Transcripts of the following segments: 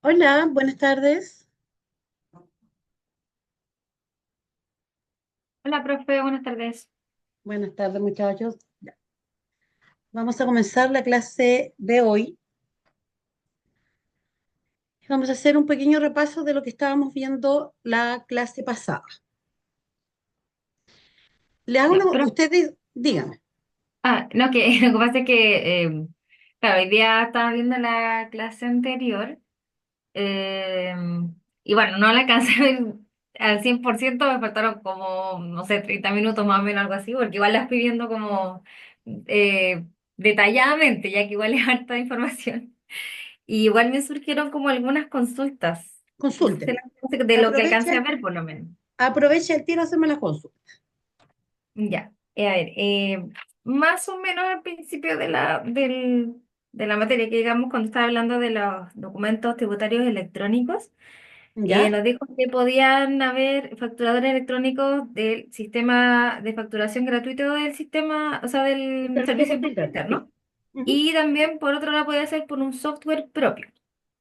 Hola, buenas tardes. Hola, profe, buenas tardes. Buenas tardes, muchachos. Ya. Vamos a comenzar la clase de hoy. Vamos a hacer un pequeño repaso de lo que estábamos viendo la clase pasada. Le hago Ya, pero, ustedes, díganme, no, que lo que pasa es que, claro, hoy día estaba viendo la clase anterior, eh, y bueno, no la alcancé a ver al 100%, me faltaron como, no sé, 30 minutos más o menos, algo así, porque igual la estoy viendo como eh, detalladamente, ya que igual es harta información. Y igual me surgieron como algunas consultas, no sé si consúltenme. de lo que Aprovecha, alcancé a ver por lo menos. aprovecha el tiro a hacerme la consulta. Ya, a ver, más o menos al principio de la materia, que digamos cuando estaba hablando de los documentos tributarios electrónicos, ¿Ya? nos dijo que podían haber facturadores electrónicos del sistema de facturación gratuito del sistema, o sea, El del servicio servicio de puesto impuesto interno, sí. interno, Ujú. y también por otro lado podía ser por un software propio.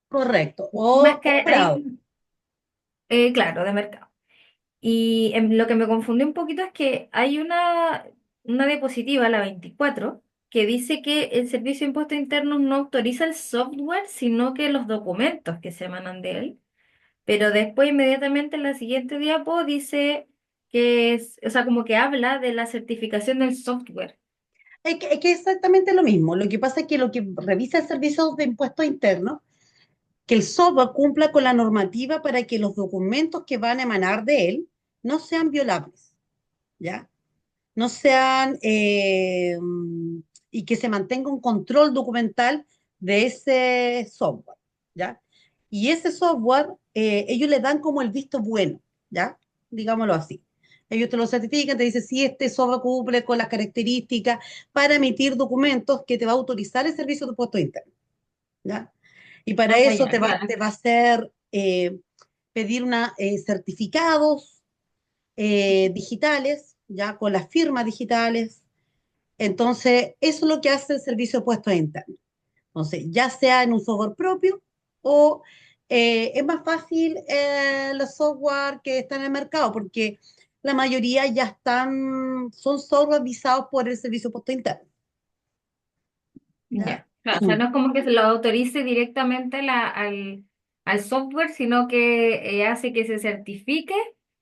Correcto. Más O que bravo. hay, claro, de mercado. Y lo que me confundió un poquito es que hay una diapositiva, la 24, que dice que el Servicio de Impuestos Internos no autoriza el software, sino que los documentos que se emanan de él. Pero después, inmediatamente en la siguiente diapo, dice que es, o sea, como que habla de la certificación del software. Es que es exactamente lo mismo. Lo que pasa es que lo que revisa el servicio de impuestos internos que el software cumpla con la normativa para que los documentos que van a emanar de él no sean violables, ¿ya? No sean, y que se mantenga un control documental de ese software, ¿ya? Y ese software, ellos le dan como el visto bueno, ¿ya? Digámoslo así. Ellos te lo certifican, te dicen si este software cumple con las características para emitir documentos que te va a autorizar el servicio de impuestos internos, ¿ya? Y para Ah, eso ya, claro. te va a hacer pedir certificados digitales, ya con las firmas digitales. Entonces, eso es lo que hace el servicio de puestos internos. Entonces, ya sea en un software propio o es más fácil los software que están en el mercado, porque la mayoría ya son software visados por el servicio de puestos internos. ¿Ya? Ya, claro, o sea, no es como que se lo autorice directamente al software, sino que hace que se certifique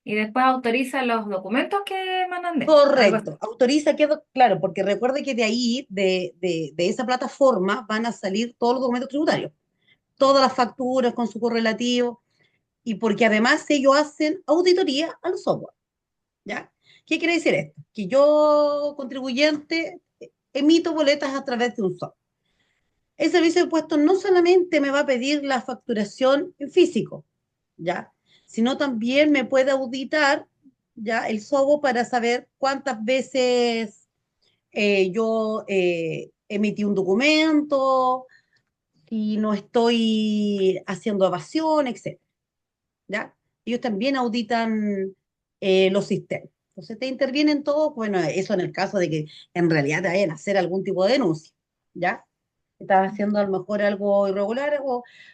y después autoriza los documentos que mandan de él, algo así. Correcto, autoriza, claro, porque recuerde que de ahí, de esa plataforma, van a salir todos los documentos tributarios, todas las facturas con su correlativo, y porque además ellos hacen auditoría al software, ¿ya? ¿Qué quiere decir esto? Que yo, contribuyente, emito boletas a través de un software. El servicio de impuestos no solamente me va a pedir la facturación en físico, ¿ya? Sino también me puede auditar, ¿ya? El software para saber cuántas veces yo emití un documento, si no estoy haciendo evasión, etcétera, ¿ya? Ellos también auditan los sistemas. Entonces te intervienen todos, bueno, eso en el caso de que en realidad te vayan a hacer algún tipo de denuncia, ¿ya? Estás haciendo a lo mejor algo irregular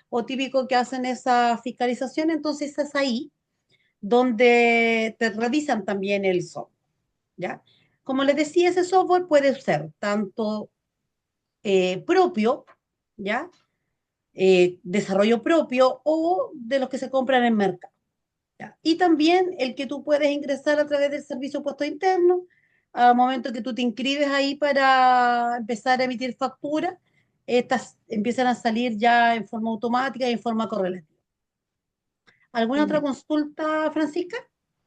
o típico que hacen esa fiscalización, entonces es ahí donde te revisan también el software, ¿ya? Como les decía, ese software puede ser tanto propio, ¿ya? Desarrollo propio o de los que se compran en mercado, ¿ya? Y también el que tú puedes ingresar a través del servicio de puesto interno, al momento que tú te inscribes ahí para empezar a emitir facturas, estas empiezan a salir ya en forma automática y en forma correlativa. ¿Alguna otra Ya. consulta, Francisca?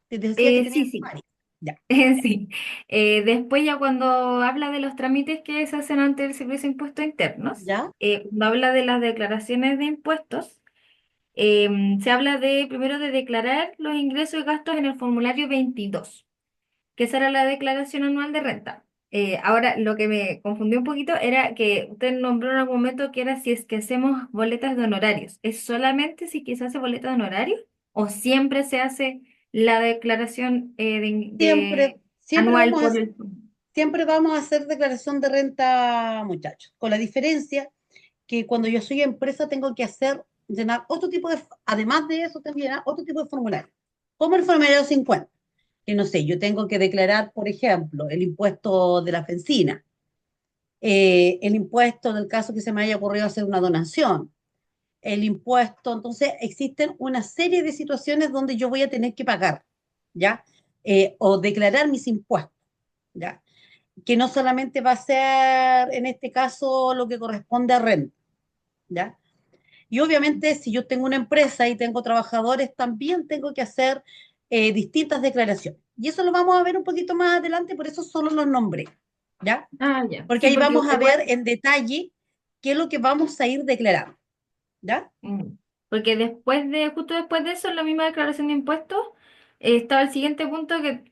Te decía que tenía Sí, sí, varias. Ya, sí. Después ya cuando habla de los trámites que se hacen ante el Servicio de Impuestos Internos, ya, cuando habla de las declaraciones de impuestos, se habla de primero de declarar los ingresos y gastos en el formulario 22, que esa era la declaración anual de renta. Ahora, lo que me confundió un poquito era que usted nombró en algún momento que era si es que hacemos boletas de honorarios. ¿Es solamente si que se hace boleta de honorarios o siempre se hace la declaración siempre, siempre anual vamos a, por el... siempre vamos a hacer declaración de renta, muchachos, con la diferencia que cuando yo soy empresa tengo que llenar otro tipo además de eso, tengo que llenar otro tipo de formulario, como el formulario 50, que no sé, yo tengo que declarar, por ejemplo, el impuesto de la bencina, el impuesto en el caso que se me haya ocurrido hacer una donación, el impuesto, entonces existen una serie de situaciones donde yo voy a tener que pagar, ¿ya? O declarar mis impuestos, ¿ya? Que no solamente va a ser, en este caso, lo que corresponde a renta, ¿ya? Y obviamente, si yo tengo una empresa y tengo trabajadores, también tengo que hacer distintas declaraciones. Y eso lo vamos a ver un poquito más adelante, por eso solo los nombré, ¿ya? Ah, ya. Porque Sí, ahí porque vamos a ver igual, en detalle qué es lo que vamos a ir declarando, ¿ya? porque justo después de eso, en la misma declaración de impuestos, estaba el siguiente punto que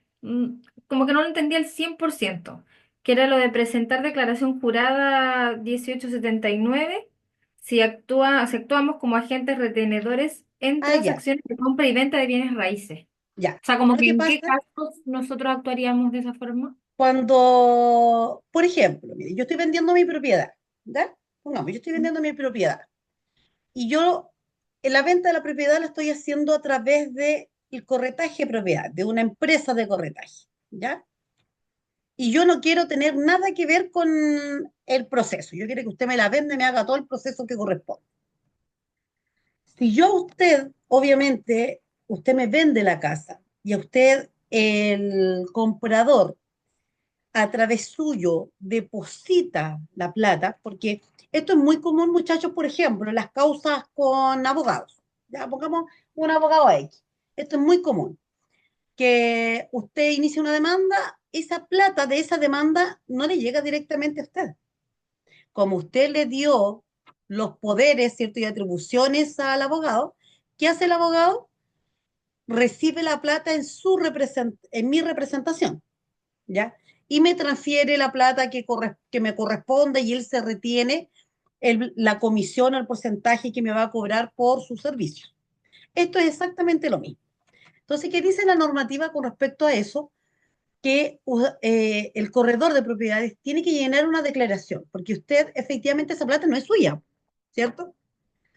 como que no lo entendía al 100%, que era lo de presentar declaración jurada 1879 si actuamos como agentes retenedores en Ah, ya, transacciones de compra y venta de bienes raíces. ya. O sea, como Lo que que en qué pasa casos nosotros actuaríamos de esa forma. cuando, por ejemplo, mire, yo estoy vendiendo mi propiedad, ¿ya? Pongamos, yo estoy vendiendo mi propiedad y yo en la venta de la propiedad la estoy haciendo a través de el corretaje de propiedad, de una empresa de corretaje, ¿ya? Y yo no quiero tener nada que ver con el proceso. Yo quiero que usted me la venda y me haga todo el proceso que corresponde. Si yo a usted, obviamente, usted me vende la casa y a usted, el comprador, a través suyo deposita la plata, porque esto es muy común, muchachos, por ejemplo, en las causas con abogados. Ya pongamos un abogado X. Esto es muy común, que usted inicia una demanda, esa plata de esa demanda no le llega directamente a usted. Como usted le dio los poderes, ¿cierto? Y atribuciones al abogado, ¿qué hace el abogado? Recibe la plata en mi representación, ¿ya? Y me transfiere la plata que me corresponde y él se retiene la comisión, el porcentaje que me va a cobrar por su servicio. Esto es exactamente lo mismo. Entonces, ¿qué dice la normativa con respecto a eso? Que el corredor de propiedades tiene que llenar una declaración, porque usted efectivamente esa plata no es suya, ¿cierto?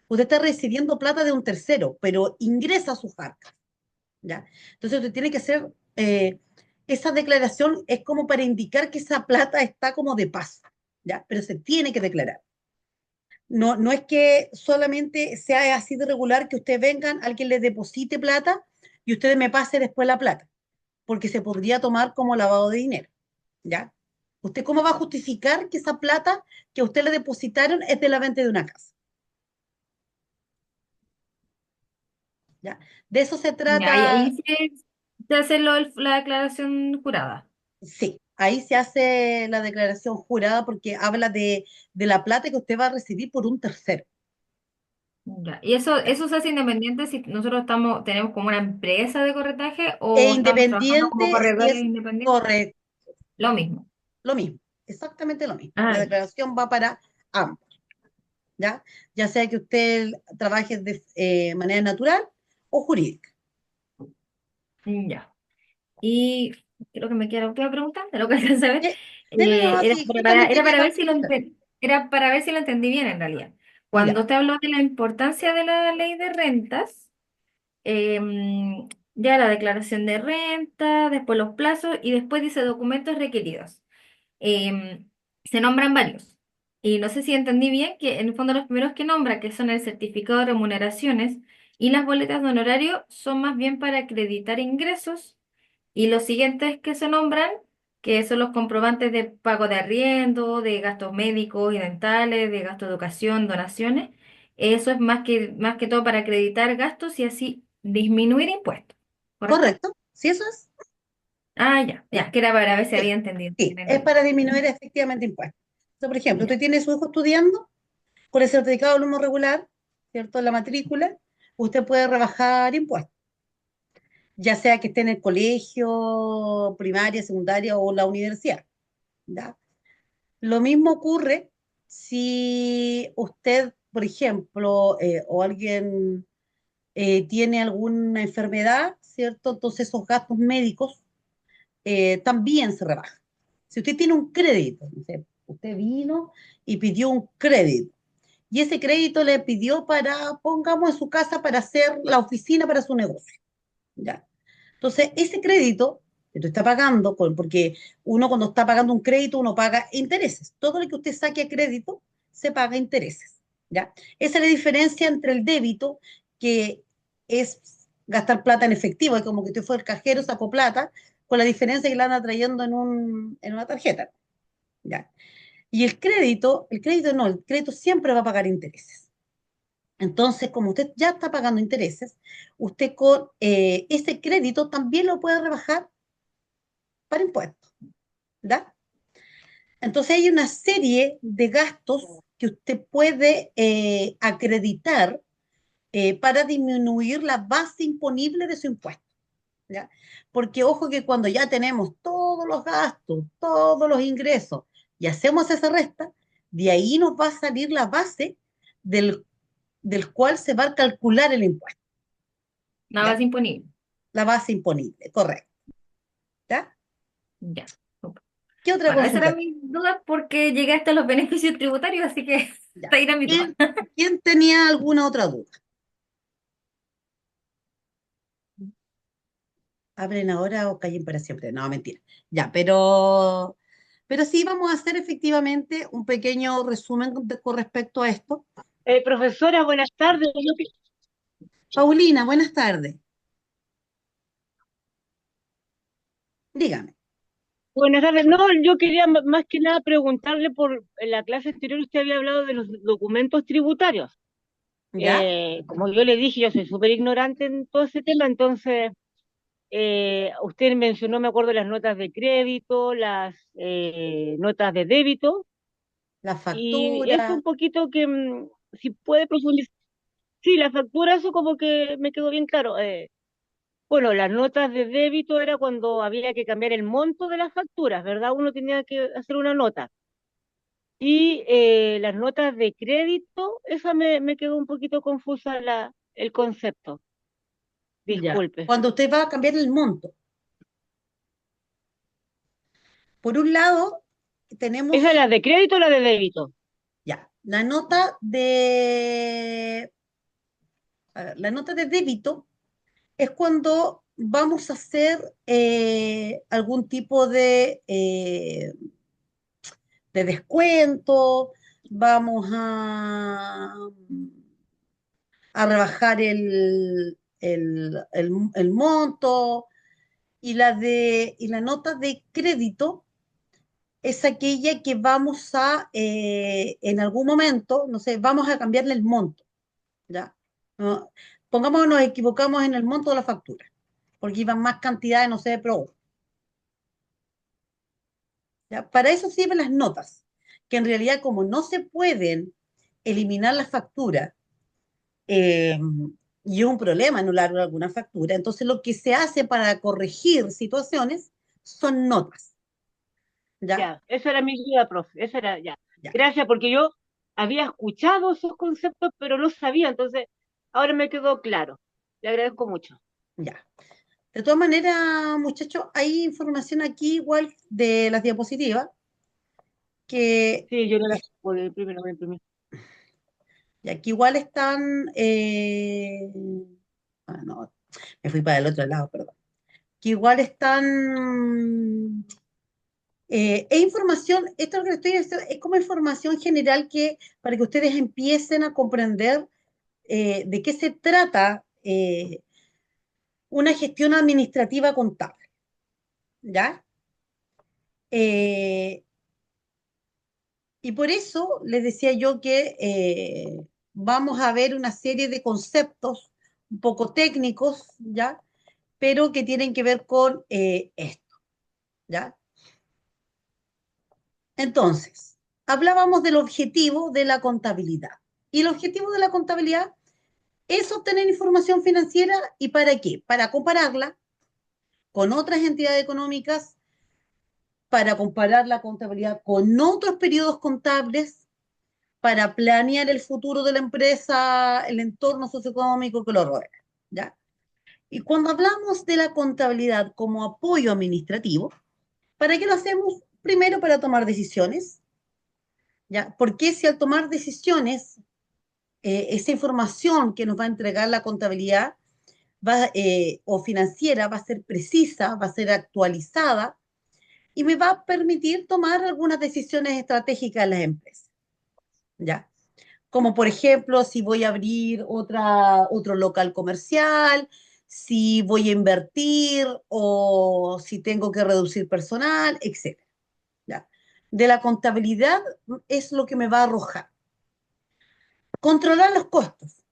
Usted está recibiendo plata de un tercero, pero ingresa a sus arcas, ¿ya? Entonces usted tiene que hacer, esa declaración es como para indicar que esa plata está como de paz, ¿ya? Pero se tiene que declarar. No, no es que solamente sea así de regular que usted vengan, alguien le deposite plata y usted me pase después la plata, porque se podría tomar como lavado de dinero, ¿ya? ¿Usted cómo va a justificar que esa plata que a usted le depositaron es de la venta de una casa? ¿Ya? De eso se Ya, trata, se hace la declaración jurada. sí, ahí se hace la declaración jurada porque habla de la plata que usted va a recibir por un tercero. Ya. ¿Y eso se hace independiente si nosotros tenemos como una empresa de corretaje E o estamos trabajando como independiente si corredores es independientes? correcto, Lo mismo. lo mismo, exactamente lo mismo. Ah, La ya. declaración va para ambos, ¿ya? Ya sea que usted trabaje de manera natural o jurídica. Ya. Y creo que me queda la última pregunta de lo que quiero saber. Deme nomás si justamente Era para queda ver un si lo poquito. era para ver si lo entendí bien en realidad. Ya, Cuando te habló de la importancia de la ley de rentas, ya la declaración de renta, después los plazos y después dice documentos requeridos. Se nombran varios. Y no sé si entendí bien que en el fondo los primeros que nombra, que son el certificado de remuneraciones y las boletas de honorario, son más bien para acreditar ingresos. Y los siguientes que se nombran, que son los comprobantes de pago de arriendo, de gastos médicos y dentales, de gasto de educación, donaciones, eso es más que todo para acreditar gastos y así disminuir impuestos. ¿Correcto? correcto. Si eso es, Ah, ya, ya, que era para ver si sí, había entendido sí, bien en es realidad. para disminuir efectivamente impuestos. Entonces, por ejemplo, Ya. usted tiene a su hijo estudiando con el certificado de alumno regular, ¿cierto? La matrícula, usted puede rebajar impuestos, ya sea que esté en el colegio, primaria, secundaria o la universidad, ¿ya? Lo mismo ocurre si usted, por ejemplo, o alguien tiene alguna enfermedad, ¿cierto? Entonces esos gastos médicos también se rebajan. Si usted tiene un crédito, no sé, usted vino y pidió un crédito y ese crédito le pidió para, pongamos en su casa, para hacer la oficina para su negocio, ¿ya? Entonces, ese crédito que tú estás pagando, porque uno cuando está pagando un crédito, uno paga intereses. Todo lo que usted saque a crédito se paga intereses, ¿ya? Esa es la diferencia entre el débito, que es gastar plata en efectivo, es como que usted fue al cajero, sacó plata, con la diferencia que la anda trayendo en una tarjeta, ¿ya? Y el crédito no, el crédito siempre va a pagar intereses. Entonces, como usted ya está pagando intereses, usted con ese crédito también lo puede rebajar para impuestos, ¿ya? Entonces hay una serie de gastos que usted puede acreditar para disminuir la base imponible de su impuesto, ¿ya? Porque ojo que cuando ya tenemos todos los gastos, todos los ingresos y hacemos esa resta, de ahí nos va a salir la base del, del cual se va a calcular el impuesto, Nada ¿ya? más imponible. La base imponible, correcto, ¿ya? Ya. Ok. ¿Qué otra Bueno, esa era consulta? mi duda porque llegué hasta los beneficios tributarios, así que Ya. esa era mi duda. ¿Quién tenía alguna otra duda? ¿Abren ahora o callen para siempre? No, mentira. Ya, pero sí vamos a hacer efectivamente un pequeño resumen con respecto a esto. Profesora, buenas tardes. Paulina, buenas tardes. Dígame. Buenas tardes. No, yo quería más que nada preguntarle por en la clase anterior usted había hablado de los documentos tributarios. ¿Ya? Como yo le dije, yo soy súper ignorante en todo ese tema, entonces usted mencionó, me acuerdo, las notas de crédito, las notas de débito, La y eso factura, un poquito que si puede profundizar. Sí, la factura, eso como que me quedó bien claro. Bueno, las notas de débito era cuando había que cambiar el monto de las facturas, ¿verdad? Uno tenía que hacer una nota. Y las notas de crédito, esa me quedó un poquito confusa el concepto. ya. Disculpe. Cuando usted va a cambiar el monto, por un lado, ¿Esa es tenemos la de crédito o la de débito? ya la nota de, a ver, la nota de débito es cuando vamos a hacer algún tipo de descuento, vamos a rebajar el monto, y la nota de crédito es aquella que vamos en algún momento, no sé, vamos a cambiarle el monto, ¿ya? No, pongamos que nos equivocamos en el monto de la factura, porque iban más cantidades, no sé, de producto, ¿ya? Para eso sirven las notas, que en realidad como no se pueden eliminar las facturas, eh, y es un problema anular alguna factura, entonces lo que se hace para corregir situaciones son notas, ¿ya? Ya, esa era mi duda, profe. Esa era, ya. Ya, Gracias, porque yo había escuchado esos conceptos, pero no sabía, entonces ahora me quedó claro. Le agradezco mucho. ya. De todas maneras, muchachos, hay información aquí igual de las diapositivas que, Sí, yo no la puedo imprimir, no voy a imprimir. y aquí igual están, no, me fui para el otro lado, perdón, que igual están, es información, esto es lo que estoy diciendo, es como información general que para que ustedes empiecen a comprender de qué se trata una gestión administrativa contable, ¿ya? Eh, Y por eso les decía yo que vamos a ver una serie de conceptos un poco técnicos, ¿ya? Pero que tienen que ver con esto, ¿ya? Entonces, hablábamos del objetivo de la contabilidad. Y el objetivo de la contabilidad es obtener información financiera. ¿Y para qué? Para compararla con otras entidades económicas, para comparar la contabilidad con otros periodos contables, para planear el futuro de la empresa, el entorno socioeconómico que lo rodea, ¿ya? Y cuando hablamos de la contabilidad como apoyo administrativo, ¿para qué lo hacemos? Primero, para tomar decisiones, ¿ya? Porque si al tomar decisiones esa información que nos va a entregar la contabilidad o financiera va a ser precisa, va a ser actualizada y me va a permitir tomar algunas decisiones estratégicas en las empresas, ¿ya? Como por ejemplo, si voy a abrir otro local comercial, si voy a invertir o si tengo que reducir personal, etcétera, ¿ya? De la contabilidad es lo que me va a arrojar. Controlar los costos.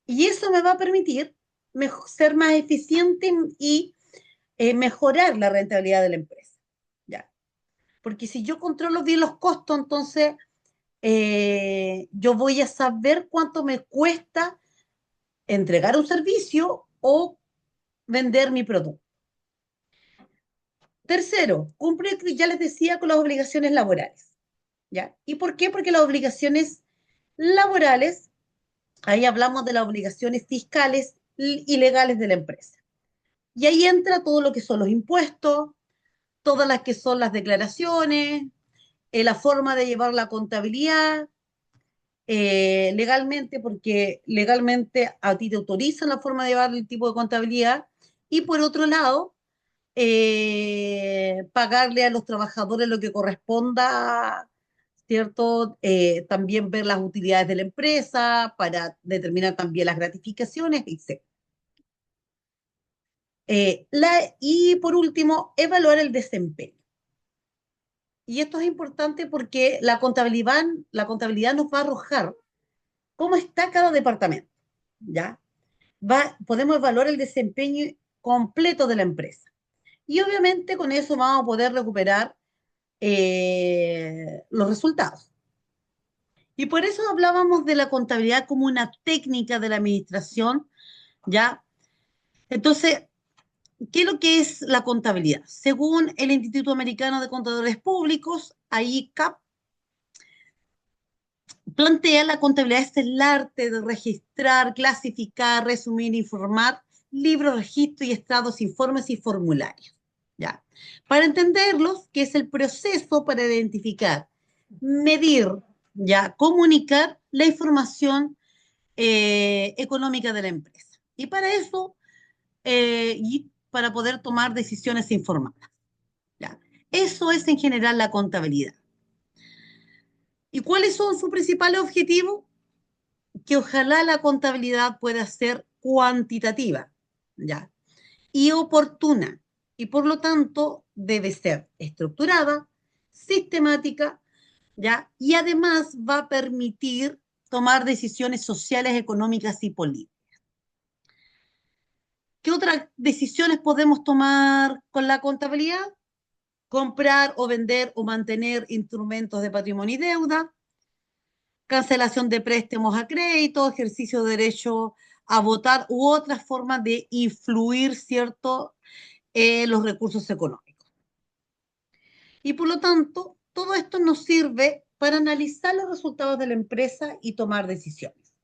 Y eso me va a permitir ser más eficiente y mejorar la rentabilidad de la empresa, ¿ya? Porque si yo controlo bien los costos, entonces yo voy a saber cuánto me cuesta entregar un servicio o vender mi producto. Tercero, cumple, ya les decía, con las obligaciones laborales, ¿ya? ¿Y por qué? Porque las obligaciones laborales, ahí hablamos de las obligaciones fiscales y legales de la empresa. Y ahí entra todo lo que son los impuestos, todas las que son las declaraciones, la forma de llevar la contabilidad, legalmente, porque legalmente a ti te autorizan la forma de llevar el tipo de contabilidad, y por otro lado, pagarle a los trabajadores lo que corresponda, ¿cierto? También ver las utilidades de la empresa para determinar también las gratificaciones, etc. Y por último, evaluar el desempeño. Y esto es importante porque la contabilidad nos va a arrojar cómo está cada departamento, ¿ya? Podemos evaluar el desempeño completo de la empresa. Y obviamente con eso vamos a poder recuperar los resultados. Y por eso hablábamos de la contabilidad como una técnica de la administración, ¿ya? Entonces, ¿qué es lo que es la contabilidad? Según el Instituto Americano de Contadores Públicos, ICAP, plantea la contabilidad es el arte de registrar, clasificar, resumir, informar, libros, registros y estados, informes y formularios. ¿Ya? Para entenderlos, que es el proceso para identificar, medir, ya, comunicar la información económica de la empresa. Y para eso, y para poder tomar decisiones informadas. ¿Ya? Eso es en general la contabilidad. ¿Y cuáles son sus principales objetivos? Que ojalá la contabilidad pueda ser cuantitativa, ¿ya? Y oportuna, y por lo tanto debe ser estructurada, sistemática, ¿ya? Y además va a permitir tomar decisiones sociales, económicas y políticas. ¿Qué otras decisiones podemos tomar con la contabilidad? Comprar o vender o mantener instrumentos de patrimonio y deuda, cancelación de préstamos a crédito, ejercicio de derecho a votar u otras formas de influir, ¿cierto?, los recursos económicos. Y por lo tanto, todo esto nos sirve para analizar los resultados de la empresa y tomar decisiones.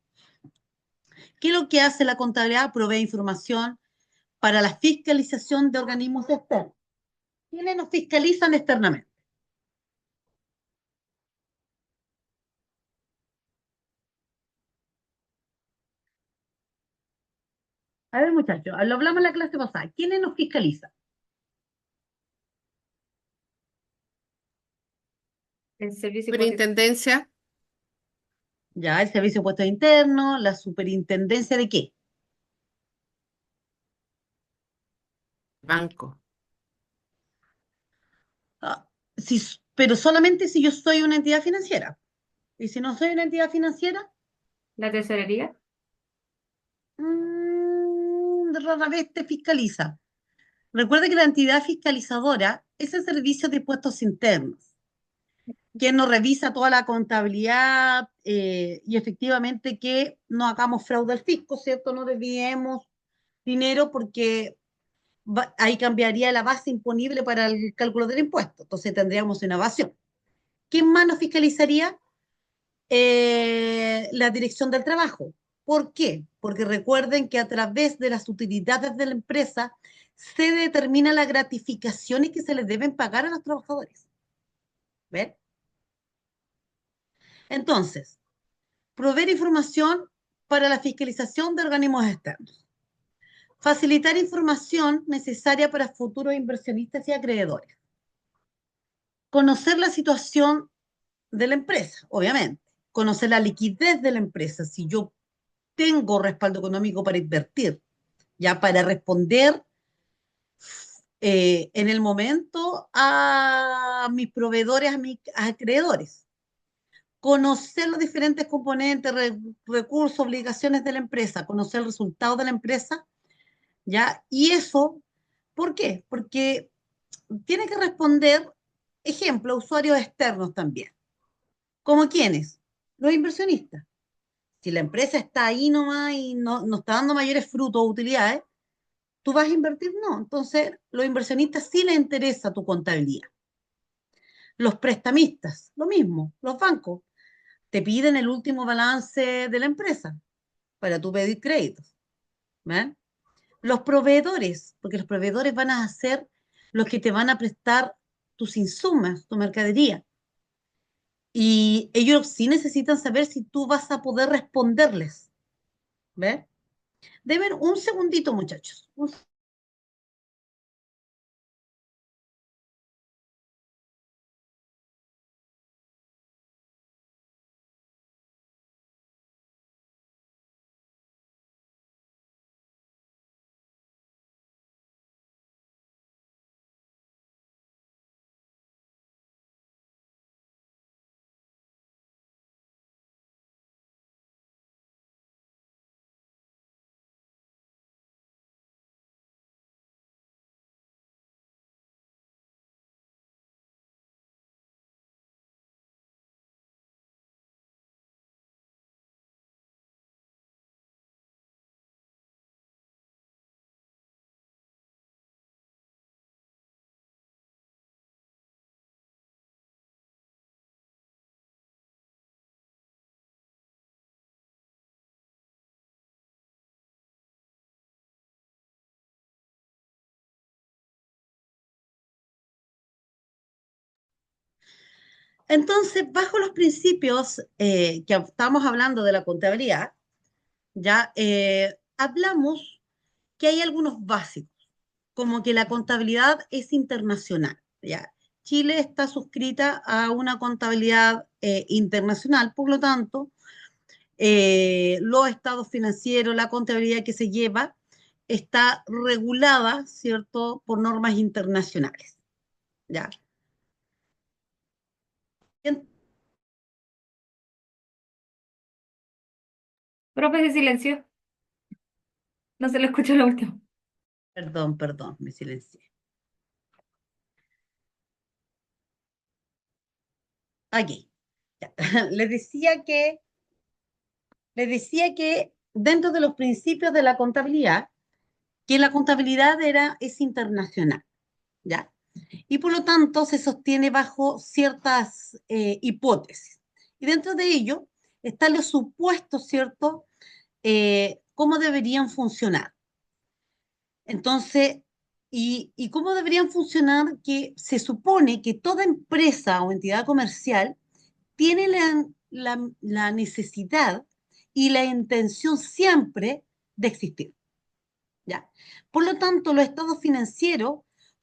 ¿Qué es lo que hace la contabilidad? Provee información para la fiscalización de organismos externos. ¿Quiénes nos fiscalizan externamente? A ver, muchachos, lo hablamos en la clase pasada. ¿Quiénes nos fiscalizan? El servicio hipotecario. Superintendencia, Ya, el Servicio de Impuestos Internos, la superintendencia de qué? banco. Ah, pero solamente si yo soy una entidad financiera. Y si no soy una entidad financiera, La tesorería. rara vez te fiscaliza. Recuerda que la entidad fiscalizadora es el Servicio de Impuestos Internos, que nos revisa toda la contabilidad y efectivamente que no hagamos fraude al fisco, ¿cierto? No desviemos dinero porque ahí cambiaría la base imponible para el cálculo del impuesto. Entonces tendríamos una evasión. ¿Quién más nos fiscalizaría? La Dirección del Trabajo. ¿Por qué? Porque recuerden que a través de las utilidades de la empresa se determinan las gratificaciones que se les deben pagar a los trabajadores. ¿Ven? Entonces, Proveer información para la fiscalización de organismos externos. Facilitar información necesaria para futuros inversionistas y acreedores. Conocer la situación de la empresa, obviamente. Conocer la liquidez de la empresa. Si yo tengo respaldo económico para invertir, ya para responder en el momento a mis proveedores, a mis acreedores. Conocer los diferentes componentes, recursos, obligaciones de la empresa, conocer el resultado de la empresa, ¿ya? Y eso, ¿por qué? Porque tiene que responder, ejemplo, usuarios externos también. ¿Como quiénes? Los inversionistas. Si la empresa está ahí nomás y no está dando mayores frutos o utilidades, ¿tú vas a invertir? No. Entonces, los inversionistas sí les interesa tu contabilidad. Los prestamistas, lo mismo, los bancos, te piden el último balance de la empresa para tu pedir créditos. ¿Ven? Los proveedores, porque los proveedores van a ser los que te van a prestar tus insumos, tu mercadería. Y ellos sí necesitan saber si tú vas a poder responderles. ¿Ven? Deben un segundito, muchachos. Entonces, bajo los principios que estamos hablando de la contabilidad, ya hablamos que hay algunos básicos, como que la contabilidad es internacional. ¿Ya? Chile está suscrita a una contabilidad internacional, por lo tanto, los estados financieros, la contabilidad que se lleva, está regulada, ¿cierto?, por normas internacionales. ¿Ya? Profe, se silenció. No se lo escuchó lo último. Perdón, me silencié. Aquí. Ya. Les decía que dentro de los principios de la contabilidad, que la contabilidad es internacional, ¿ya? Y por lo tanto se sostiene bajo ciertas hipótesis. Y dentro de ello están los supuestos, ¿cierto? Cómo deberían funcionar. Entonces, y cómo deberían funcionar que se supone que toda empresa o entidad comercial tiene la necesidad y la intención siempre de existir. ¿Ya? Por lo tanto, los estados financieros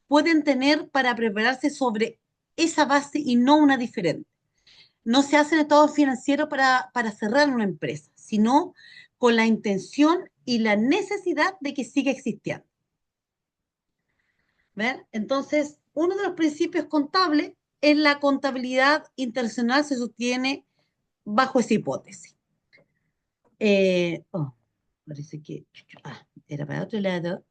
pueden tener para prepararse sobre esa base y no una diferente. No se hacen estados financieros para cerrar una empresa, sino con la intención y la necesidad de que siga existiendo. ¿Ven? Entonces, uno de los principios contables es la contabilidad internacional, se sostiene bajo esa hipótesis. Parece que era para otro lado.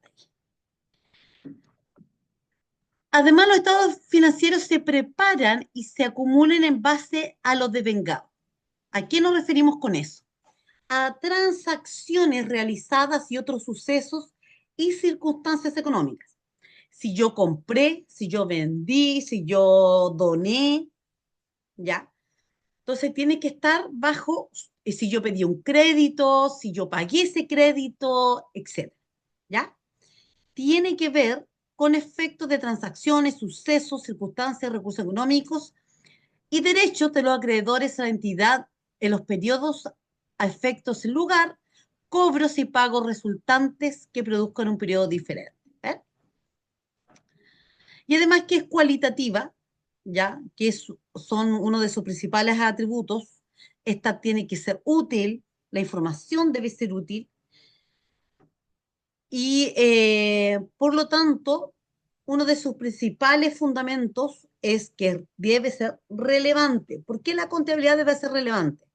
Además, los estados financieros se preparan y se acumulan en base a los devengados. ¿A qué nos referimos con eso? A transacciones realizadas y otros sucesos y circunstancias económicas. Si yo compré, si yo vendí, si yo doné, ¿ya? Entonces tiene que estar bajo, si yo pedí un crédito, si yo pagué ese crédito, etcétera, ¿ya? Tiene que ver con efectos de transacciones, sucesos, circunstancias, recursos económicos y derechos de los acreedores a la entidad en los periodos a efectos en lugar, cobros y pagos resultantes que produzcan un periodo diferente. ¿Eh? Y además que es cualitativa, ¿ya? Son uno de sus principales atributos. Esta tiene que ser útil, la información debe ser útil y por lo tanto, uno de sus principales fundamentos es que debe ser relevante. ¿Por qué la contabilidad debe ser relevante?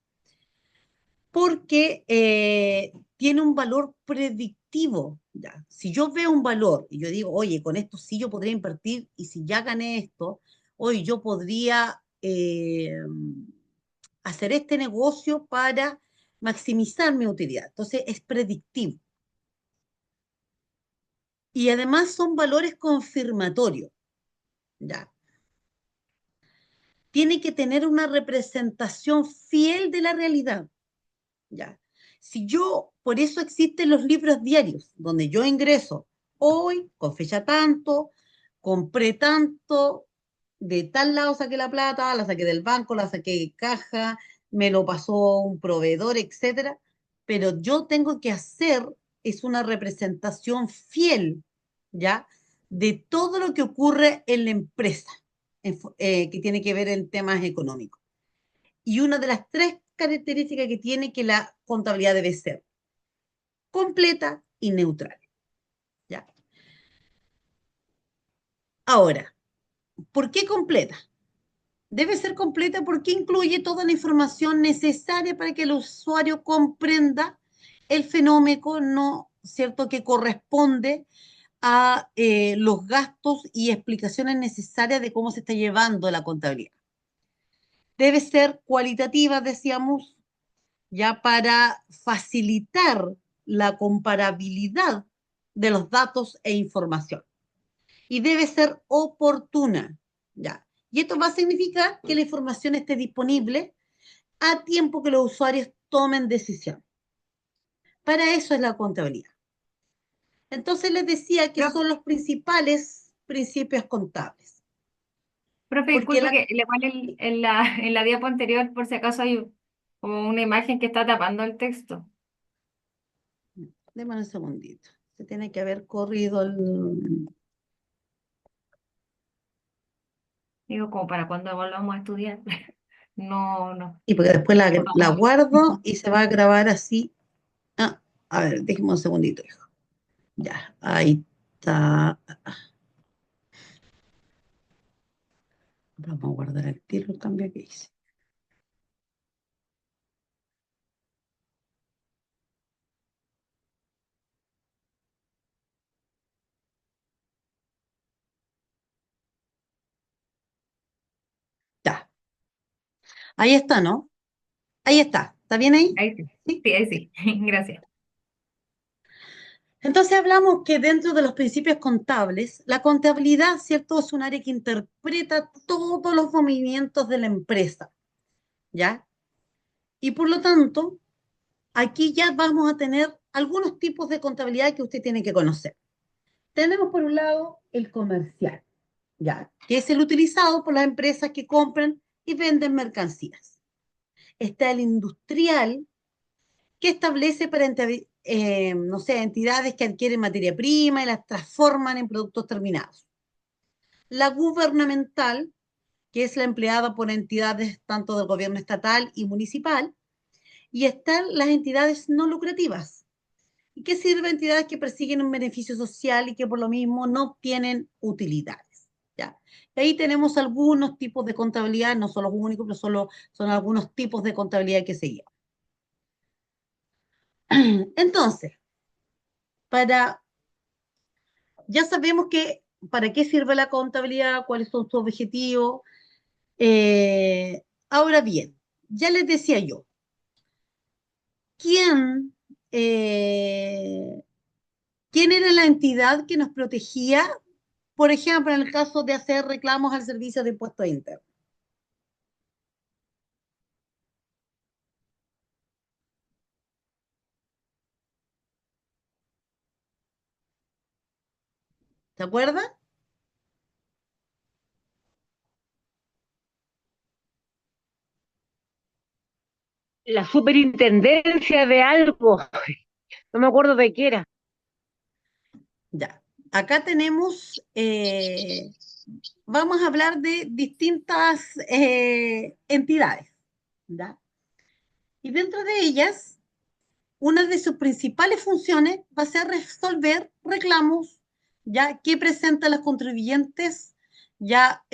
Porque tiene un valor predictivo. ¿Ya? Si yo veo un valor y yo digo, oye, con esto sí yo podría invertir y si ya gané esto, hoy yo podría hacer este negocio para maximizar mi utilidad. Entonces es predictivo. Y además son valores confirmatorios. ¿Ya? Tiene que tener una representación fiel de la realidad. ¿Ya? Si yo, por eso existen los libros diarios, donde yo ingreso hoy, con fecha tanto, compré tanto, de tal lado saqué la plata, la saqué del banco, la saqué de caja, me lo pasó un proveedor, etcétera. Pero yo tengo que hacer es una representación fiel, ¿ya? De todo lo que ocurre en la empresa, que tiene que ver en temas económicos. Y una de las tres características que tiene que la contabilidad debe ser completa y neutral. ¿Ya? Ahora, ¿por qué completa? Debe ser completa porque incluye toda la información necesaria para que el usuario comprenda el fenómeno, ¿no? ¿Cierto? Que corresponde a los gastos y explicaciones necesarias de cómo se está llevando la contabilidad. Debe ser cualitativa, decíamos, ya para facilitar la comparabilidad de los datos e información. Y debe ser oportuna, ya. Y esto va a significar que la información esté disponible a tiempo que los usuarios tomen decisión. Para eso es la contabilidad. Entonces les decía que Pro- son los principales principios contables. Profe, Porque disculpe la... que igual en la diapo anterior, por si acaso hay como una imagen que está tapando el texto. Déjame un segundito. Se tiene que haber corrido el... Digo, como para cuando volvamos a estudiar. No, no. Y porque después No la vamos. guardo y se va a grabar así. Ah, a ver, déjeme un segundito, hijo. Ya, ahí está. Vamos a guardar el tiro el cambio que hice. Ya, ahí está, ¿no? Ahí está. ¿Está bien ahí? Ahí sí. Sí. Sí, ahí sí. Gracias. Entonces hablamos que dentro de los principios contables, la contabilidad, ¿cierto? Es un área que interpreta todos los movimientos de la empresa, ¿ya? Y por lo tanto, aquí ya vamos a tener algunos tipos de contabilidad que usted tiene que conocer. Tenemos por un lado el comercial, ¿ya? Que es el utilizado por las empresas que compran y venden mercancías. Está el industrial, que establece para no sé, entidades que adquieren materia prima y las transforman en productos terminados. La gubernamental, que es la empleada por entidades tanto del gobierno estatal y municipal, y están las entidades no lucrativas, y que sirven entidades que persiguen un beneficio social y que por lo mismo no obtienen utilidades. ¿Ya? Y ahí tenemos algunos tipos de contabilidad, no son los únicos, pero son algunos tipos de contabilidad que se llevan. Entonces, para, ya sabemos que para qué sirve la contabilidad, cuáles son sus objetivos. Ahora bien, ya les decía yo, ¿quién, eh, ¿quién era la entidad que nos protegía, por ejemplo, en el caso de hacer reclamos al servicio de impuestos internos? ¿Se acuerdan? la superintendencia de algo, no me acuerdo de qué era. Ya. Acá tenemos, vamos a hablar de distintas entidades, ¿ya? Y dentro de ellas, una de sus principales funciones va a ser resolver reclamos, ya que presentan los contribuyentes, ya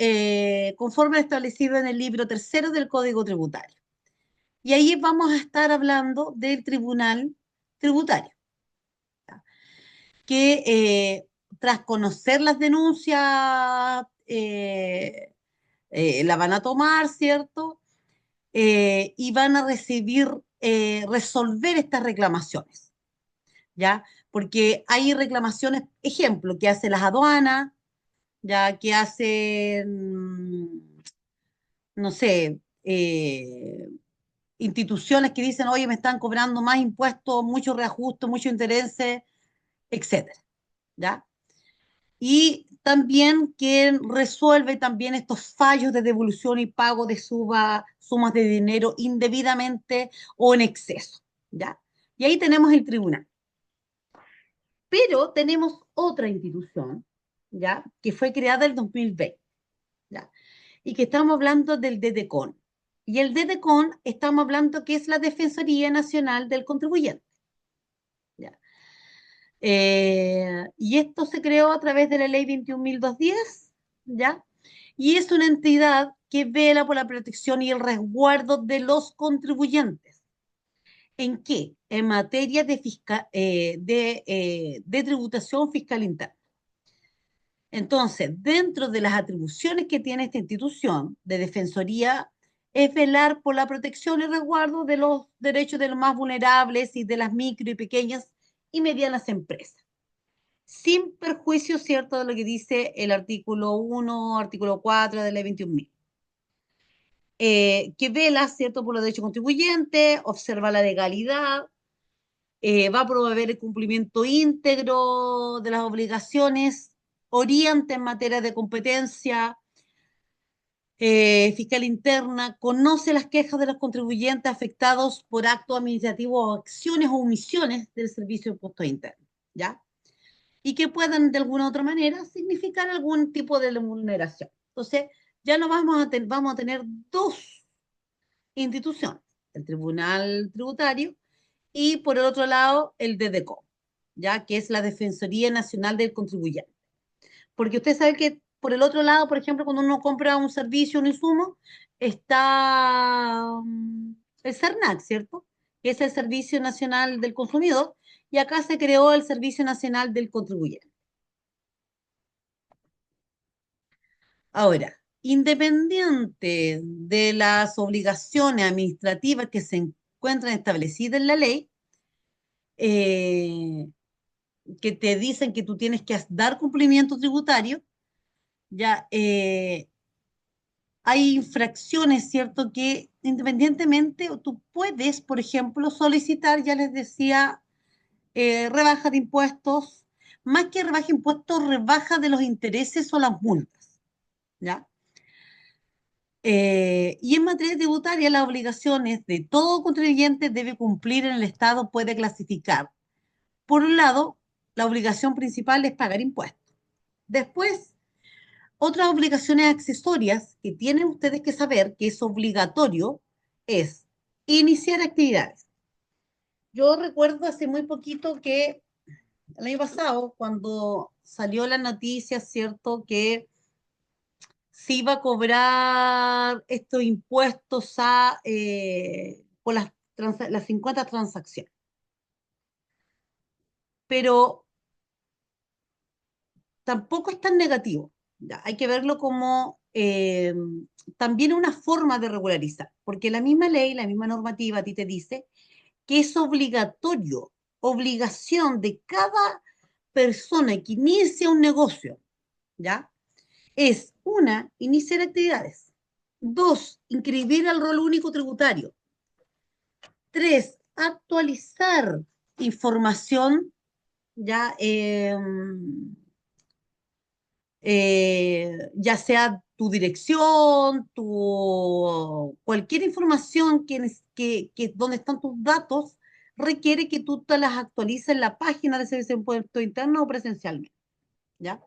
conforme establecido en el libro tercero del Código Tributario. Y ahí vamos a estar hablando del Tribunal Tributario, ¿ya? Que tras conocer las denuncias, la van a tomar, ¿cierto? Y van a recibir, resolver estas reclamaciones, ¿ya? Porque hay reclamaciones, ejemplo, que hacen las aduanas, ya que hacen, no sé, instituciones que dicen, oye, me están cobrando más impuestos, mucho reajuste, mucho intereses, etcétera, ¿ya? Y también quien resuelve también estos fallos de devolución y pago de sumas de dinero indebidamente o en exceso, ¿ya? Y ahí tenemos el tribunal. Pero tenemos otra institución, ¿ya? Que fue creada en el 2020, ¿ya? Y que estamos hablando del DDCON. Y el DDCON estamos hablando que es la Defensoría Nacional del Contribuyente, ¿ya? Y esto se creó a través de la ley 21.210, ¿ya? Y es una entidad que vela por la protección y el resguardo de los contribuyentes. ¿En qué? En materia de tributación fiscal interna. Entonces, dentro de las atribuciones que tiene esta institución de defensoría, es velar por la protección y resguardo de los derechos de los más vulnerables y de las micro y pequeñas y medianas empresas, sin perjuicio, ¿cierto?, de lo que dice el artículo 1, artículo 4 de la ley 21.000. Que vela, ¿cierto?, por los derechos contribuyentes, observa la legalidad, va a promover el cumplimiento íntegro de las obligaciones, orienta en materia de competencia fiscal interna, conoce las quejas de los contribuyentes afectados por actos administrativos o acciones o omisiones del Servicio de Impuestos Internos, ¿ya? Y que puedan de alguna u otra manera significar algún tipo de vulneración. Entonces, ya no vamos a tener dos instituciones, el Tribunal Tributario y por el otro lado el DDCO, ya que es la Defensoría Nacional del Contribuyente. Porque usted sabe que por el otro lado, por ejemplo, cuando uno compra un servicio, un insumo, está el CERNAC, ¿cierto? Que es el Servicio Nacional del Consumidor, y acá se creó el Servicio Nacional del Contribuyente. Ahora, independiente de las obligaciones administrativas que se encuentran establecidas en la ley, eh, que te dicen que tú tienes que dar cumplimiento tributario, ya hay infracciones, ¿cierto? Que independientemente tú puedes, por ejemplo, solicitar, ya les decía, rebaja de impuestos, más que rebaja de impuestos, rebaja de los intereses o las multas, ¿ya? Y en materia tributaria, las obligaciones de todo contribuyente debe cumplir en el Estado, puede clasificar. Por un lado, la obligación principal es pagar impuestos. Después, otras obligaciones accesorias que tienen ustedes que saber que es obligatorio es iniciar actividades. Yo recuerdo hace muy poquito que el año pasado, cuando salió la noticia, ¿cierto?, que se iba a cobrar estos impuestos por las 50 transacciones. Pero tampoco es tan negativo. Ya, hay que verlo como también una forma de regularizar, porque la misma ley, la misma normativa a ti te dice que es obligatorio, obligación de cada persona que inicia un negocio, ¿ya? Es una, iniciar actividades. Dos, inscribir al rol único tributario. Tres, actualizar información, ya, ya sea tu dirección, cualquier información donde están tus datos, requiere que tú te las actualices en la página de Servicio de Impuesto Interno o presencialmente, ¿ya?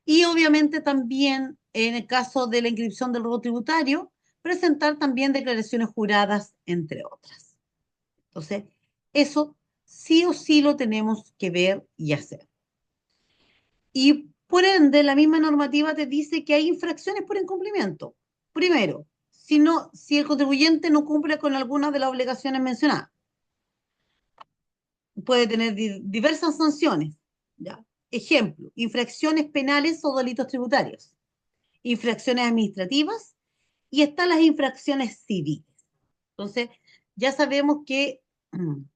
Y obviamente también, en el caso de la inscripción del robo tributario, presentar también declaraciones juradas, entre otras. Entonces, eso sí o sí lo tenemos que ver y hacer. Y por ende, la misma normativa te dice que hay infracciones por incumplimiento. Primero, si el contribuyente no cumple con alguna de las obligaciones mencionadas, puede tener diversas sanciones, ¿ya? Ejemplo, infracciones penales o delitos tributarios, infracciones administrativas y están las infracciones civiles. Entonces, ya sabemos que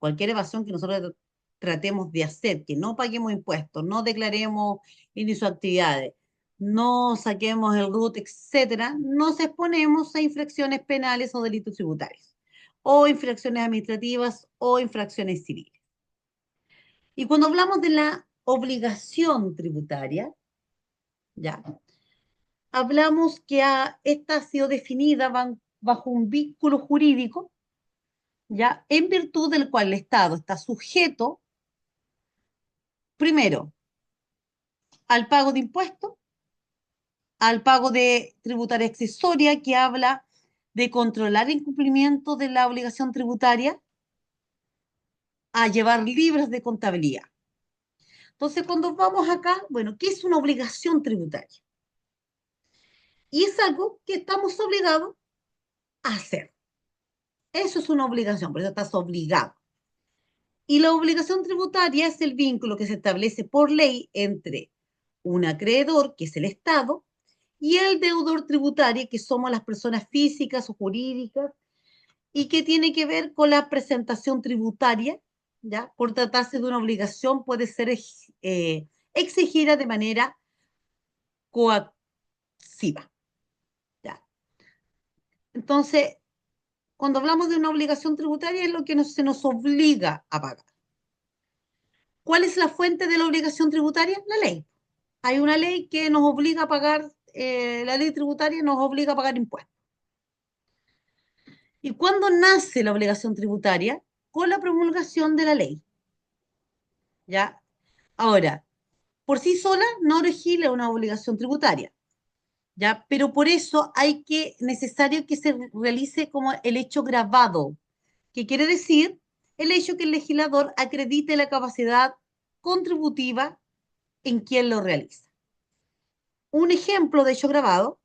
cualquier evasión que nosotros tratemos de hacer, que no paguemos impuestos, no declaremos inicio de actividades, no saquemos el RUT, etcétera, nos exponemos a infracciones penales o delitos tributarios, o infracciones administrativas o infracciones civiles. Y cuando hablamos de la obligación tributaria, ya, hablamos que esta ha sido definida bajo un vínculo jurídico, ya, en virtud del cual el Estado está sujeto, primero, al pago de impuestos, al pago de tributaria accesoria, que habla de controlar el incumplimiento de la obligación tributaria, a llevar libros de contabilidad. Entonces, cuando vamos acá, bueno, ¿qué es una obligación tributaria? Y es algo que estamos obligados a hacer. Eso es una obligación, por eso estás obligado. Y la obligación tributaria es el vínculo que se establece por ley entre un acreedor, que es el Estado, y el deudor tributario, que somos las personas físicas o jurídicas, y que tiene que ver con la presentación tributaria, ¿ya? Por tratarse de una obligación, puede ser exigida de manera coactiva, ¿ya? Entonces, cuando hablamos de una obligación tributaria, es lo que se nos obliga a pagar. ¿Cuál es la fuente de la obligación tributaria? La ley. Hay una ley que nos obliga a pagar, la ley tributaria nos obliga a pagar impuestos. ¿Y cuándo nace la obligación tributaria? Con la promulgación de la ley. ¿Ya? Ahora, por sí sola no legisla una obligación tributaria, ¿ya? Pero por eso necesario que se realice como el hecho grabado, que quiere decir el hecho que el legislador acredite la capacidad contributiva en quien lo realiza. Un ejemplo de hecho grabado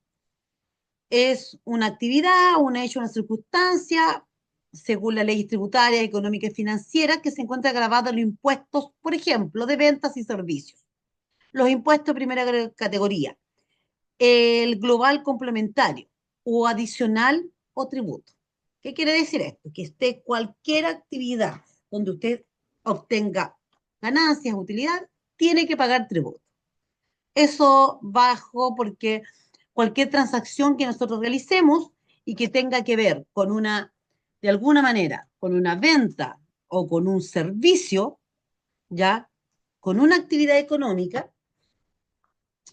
es una actividad, un hecho, una circunstancia, según la ley tributaria, económica y financiera, que se encuentra grabado en los impuestos, por ejemplo, de ventas y servicios. Los impuestos de primera categoría, el global complementario o adicional o tributo. ¿Qué quiere decir esto? Que esté cualquier actividad donde usted obtenga ganancias, utilidad, tiene que pagar tributo. Eso bajo porque cualquier transacción que nosotros realicemos y que tenga que ver con de alguna manera, con una venta o con un servicio, ya, con una actividad económica,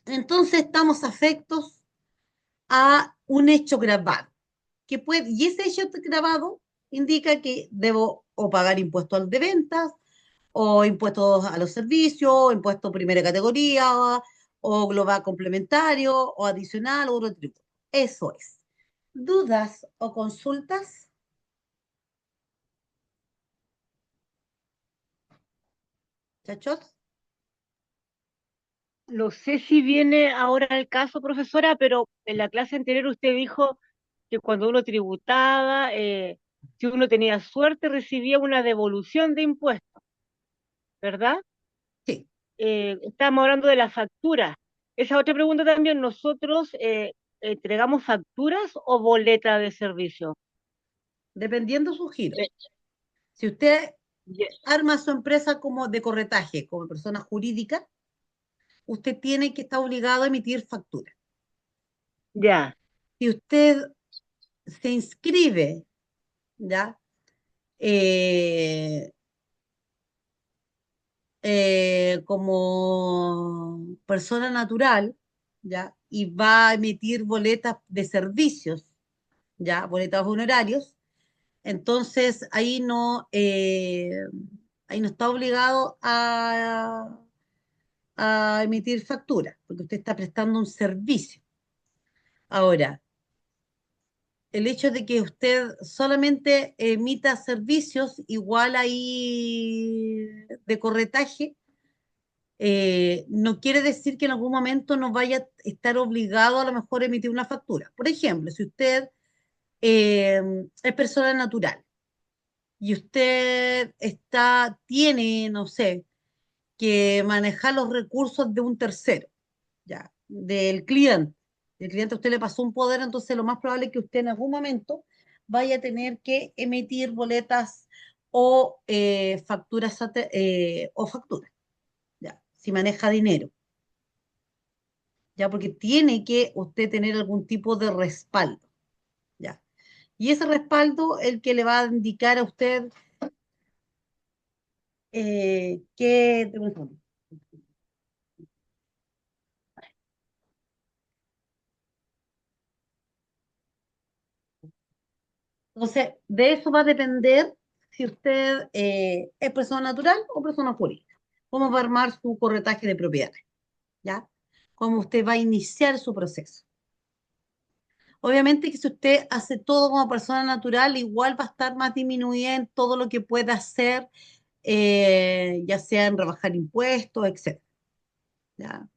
entonces estamos afectos a un hecho grabado. Y ese hecho grabado indica que debo o pagar impuestos de ventas, o impuestos a los servicios, o impuestos primera categoría, o global complementario, o adicional, o otro tributo. Eso es. ¿Dudas o consultas, chachos? No sé si viene ahora el caso, profesora, pero en la clase anterior usted dijo que cuando uno tributaba, si uno tenía suerte, recibía una devolución de impuestos, ¿verdad? Sí. Estábamos hablando de la factura. Esa otra pregunta también, ¿nosotros entregamos facturas o boletas de servicio? Dependiendo su giro. Eh, Si usted ya, arma su empresa como de corretaje, como persona jurídica, usted tiene que estar obligado a emitir factura. ya, Si usted se inscribe, ¿ya? Eh, como persona natural, ¿ya? y va a emitir boletas de servicios, ya, boletas honorarios, entonces ahí no está obligado a emitir factura, porque usted está prestando un servicio. Ahora, el hecho de que usted solamente emita servicios igual ahí de corretaje, no quiere decir que en algún momento no vaya a estar obligado a lo mejor a emitir una factura. Por ejemplo, si usted eh, es persona natural y usted tiene, no sé, que manejar los recursos de un tercero, ya, del cliente. El cliente a usted le pasó un poder, entonces lo más probable es que usted en algún momento vaya a tener que emitir boletas o facturas, ya, si maneja dinero, ya, porque tiene que usted tener algún tipo de respaldo, ya. Y ese respaldo el que le va a indicar a usted que... Entonces, de eso va a depender si usted es persona natural o persona jurídica. Cómo va a armar su corretaje de propiedades, ¿ya? Cómo usted va a iniciar su proceso. Obviamente que si usted hace todo como persona natural, igual va a estar más disminuida en todo lo que pueda hacer, ya sea en rebajar impuestos, etcétera, ¿ya?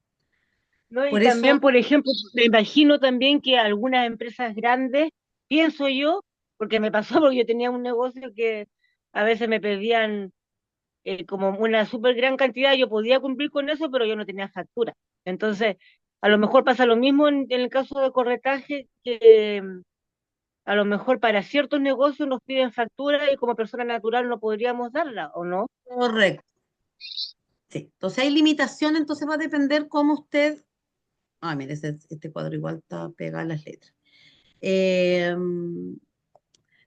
¿No? Y Por también, eso, por ejemplo, me imagino también que algunas empresas grandes, pienso yo, porque me pasó, porque yo tenía un negocio que a veces me pedían como una súper gran cantidad, yo podía cumplir con eso, pero yo no tenía factura. Entonces, a lo mejor pasa lo mismo en el caso de corretaje, que a lo mejor para ciertos negocios nos piden factura y como persona natural no podríamos darla, ¿o no? correcto, sí. Entonces hay limitaciones, entonces va a depender cómo usted... Ah, mire, este cuadro igual está pegado a las letras. Eh,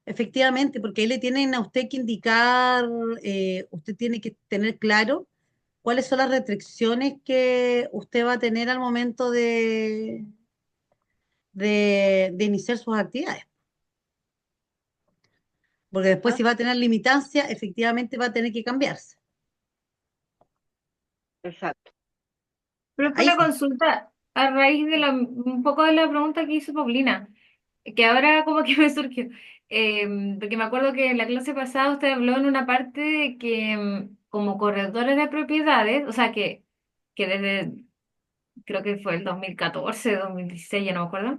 Efectivamente, porque ahí le tienen a usted que indicar, usted tiene que tener claro cuáles son las restricciones que usted va a tener al momento de iniciar sus actividades. Porque después ¿Ah? si va a tener limitancia, efectivamente va a tener que cambiarse. Exacto. Pero es Ahí una sí. consulta a raíz de un poco de la pregunta que hizo Paulina, que ahora como que me surgió. Porque me acuerdo que en la clase pasada usted habló en una parte de que como corredores de propiedades, o sea que desde, creo que fue el 2014, 2016, ya no me acuerdo,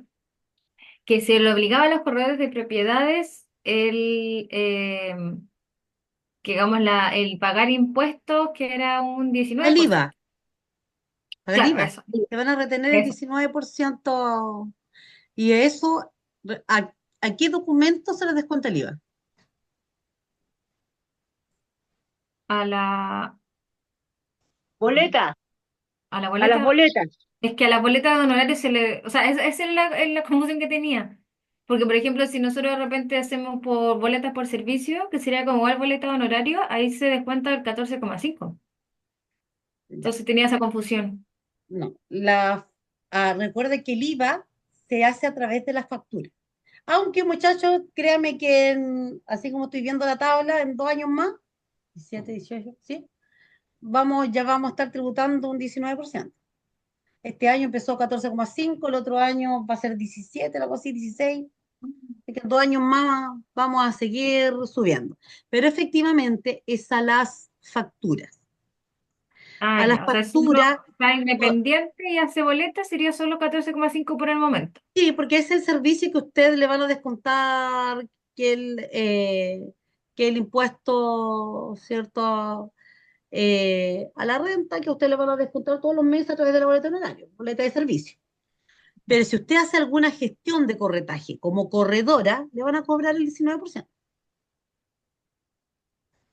que se le obligaba a los corredores de propiedades que digamos, el pagar impuestos, que era un El IVA, 19%. paga el Claro, IVA. eso. Te van a retener el Eso. 19% y eso, ¿a qué documento se le descuenta el IVA? A la, Boleta, a la a las boleta. boletas. Es que a la boleta de honorarios se le... O sea, esa es la confusión que tenía. Porque, por ejemplo, si nosotros de repente hacemos por boletas por servicio, que sería como igual boleta de honorario, ahí se descuenta el 14,5. Ya, Entonces tenía esa confusión. no. Recuerde que el IVA se hace a través de la factura. Aunque muchachos, créanme que así como estoy viendo la tabla, en 2 años más, 17, 18, ¿sí? Ya vamos a estar tributando un 19%. Este año empezó 14,5, el otro año va a ser 17, algo así, 16. Así que en 2 años más vamos a seguir subiendo. Pero efectivamente es a las facturas. Ah, A las ya. O sea, si uno facturas, está independiente y hace boletas, sería solo 14,5 por el momento. sí, porque es el servicio que ustedes le van a descontar, que el impuesto, ¿cierto? A la renta, que ustedes le van a descontar todos los meses a través de la boleta de honorario, boleta de servicio. Pero si usted hace alguna gestión de corretaje como corredora, le van a cobrar el 19%.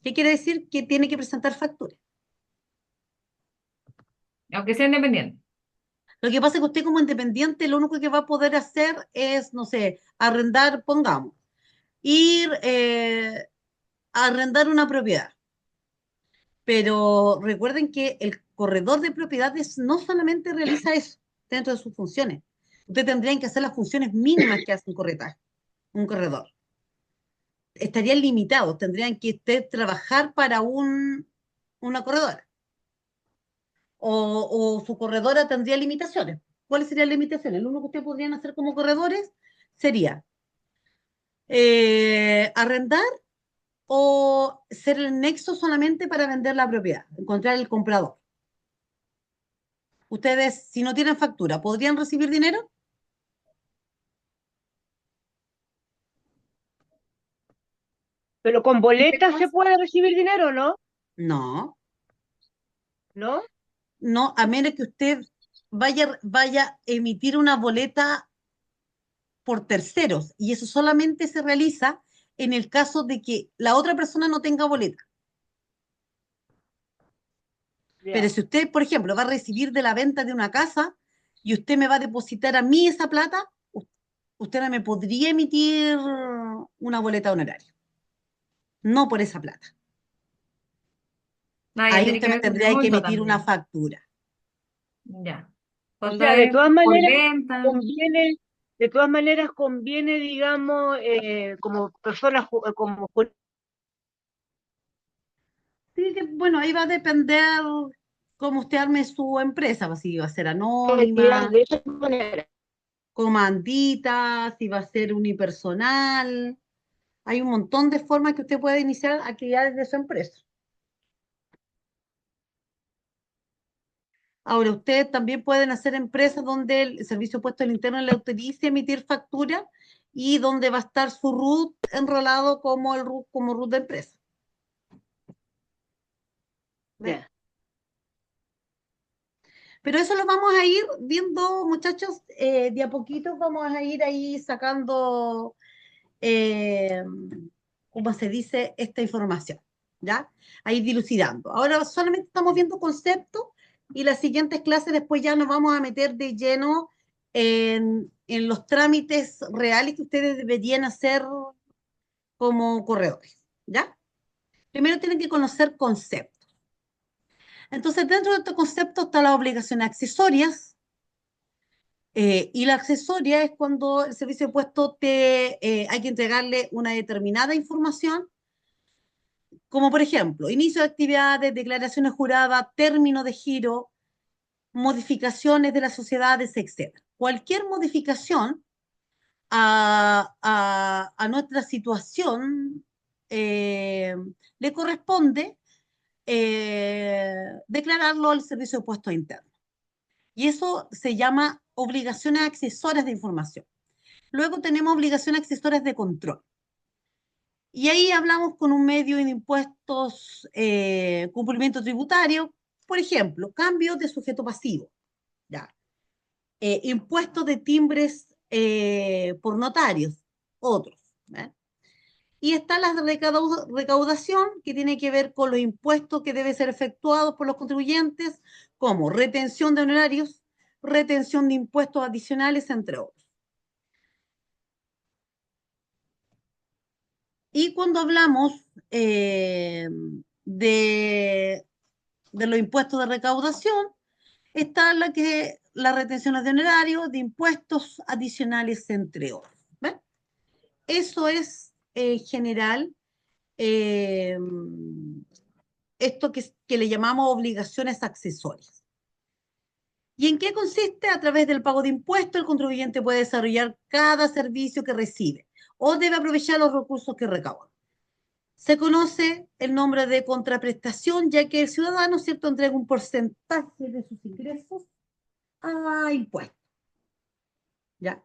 ¿Qué quiere decir? Que tiene que presentar factura. Aunque sea independiente. Lo que pasa es que usted como independiente lo único que va a poder hacer es, no sé, arrendar, pongamos, ir a arrendar una propiedad. Pero recuerden que el corredor de propiedades no solamente realiza eso, dentro de sus funciones. Ustedes tendrían que hacer las funciones mínimas que hace un corredor. Estarían limitados, tendrían que ustedes trabajar para una corredora. O su corredora tendría limitaciones. ¿Cuáles serían las limitaciones? Lo único que ustedes podrían hacer como corredores sería arrendar o ser el nexo solamente para vender la propiedad, encontrar el comprador. Ustedes, si no tienen factura, ¿podrían recibir dinero? Pero con boletas se puede recibir dinero, ¿no? No, ¿No? no, a menos que usted vaya a emitir una boleta por terceros, y eso solamente se realiza en el caso de que la otra persona no tenga boleta. Pero Ya. si usted, por ejemplo, va a recibir de la venta de una casa y usted me va a depositar a mí esa plata, usted no me podría emitir una boleta honoraria, no por esa plata. No, ya Ahí tiene usted que me ver con el tendría que monto emitir una también. factura. Ya. O Cuando sea, de es todas por maneras venta. conviene, de todas maneras conviene, digamos, como personas, como Sí, que, bueno, ahí va a depender cómo usted arme su empresa, pues, si va a ser actividad anónima, de esa manera. comandita, si va a ser unipersonal. Hay un montón de formas que usted puede iniciar actividades de su empresa. Ahora, ustedes también pueden hacer empresas donde el Servicio de Puesto del Interno le autorice emitir factura y donde va a estar su RUT enrolado como el RUT, como RUT de empresa. ¿Ve? Ya. Pero eso lo vamos a ir viendo, muchachos, de a poquito vamos a ir ahí sacando, eh, ¿cómo se dice?, esta información, ¿ya? A ir dilucidando. Ahora solamente estamos viendo conceptos y las siguientes clases después ya nos vamos a meter de lleno en los trámites reales que ustedes deberían hacer como corredores, ¿ya? Primero tienen que conocer conceptos. Entonces, dentro de estos conceptos están las obligaciones accesorias, y la accesoria es cuando el servicio de puesto hay que entregarle una determinada información, como por ejemplo, inicio de actividades, declaraciones juradas, término de giro, modificaciones de las sociedades, etc. Cualquier modificación a nuestra situación le corresponde declararlo al servicio de puesto interno. Y eso se llama obligaciones accesorias de información. Luego tenemos obligaciones accesorias de control. Y ahí hablamos con un medio de impuestos, cumplimiento tributario, por ejemplo, cambios de sujeto pasivo, ¿ya? Impuestos de timbres por notarios, otros. ¿Eh? Y está la recaudación, que tiene que ver con los impuestos que deben ser efectuados por los contribuyentes, como retención de honorarios, retención de impuestos adicionales, entre otros. Y cuando hablamos de los impuestos de recaudación, está las retenciones de honorarios, de impuestos adicionales, entre otros. ¿Ven? Eso es general, eh, esto que le llamamos obligaciones accesorias. ¿Y en qué consiste? A través del pago de impuestos, el contribuyente puede desarrollar cada servicio que recibe o debe aprovechar los recursos que recauda. Se conoce el nombre de contraprestación, ya que el ciudadano, ¿cierto?, entrega un porcentaje de sus ingresos a impuestos, ¿ya?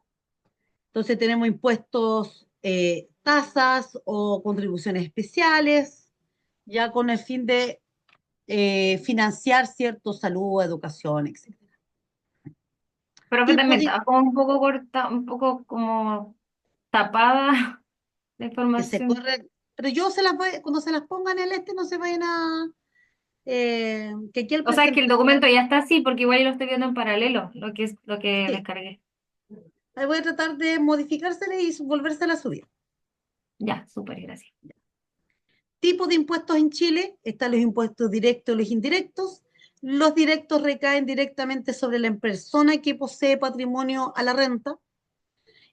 Entonces tenemos impuestos, tasas o contribuciones especiales, ya con el fin de financiar, ¿cierto?, salud, educación, etc. Pero que Tipo también de estaba como un poco corta, un poco como tapada la que se información. corre, pero yo cuando se las pongan en el no se vayan a, que aquí el O sea, es que el presentador, documento ya está así, porque igual yo lo estoy viendo en paralelo, lo que es lo que sí, descargué. ahí voy a tratar de modificársela y volvérsela a subir. Ya, súper, gracias. Tipos de impuestos en Chile, están los impuestos directos y los indirectos. Los directos recaen directamente sobre la persona que posee patrimonio a la renta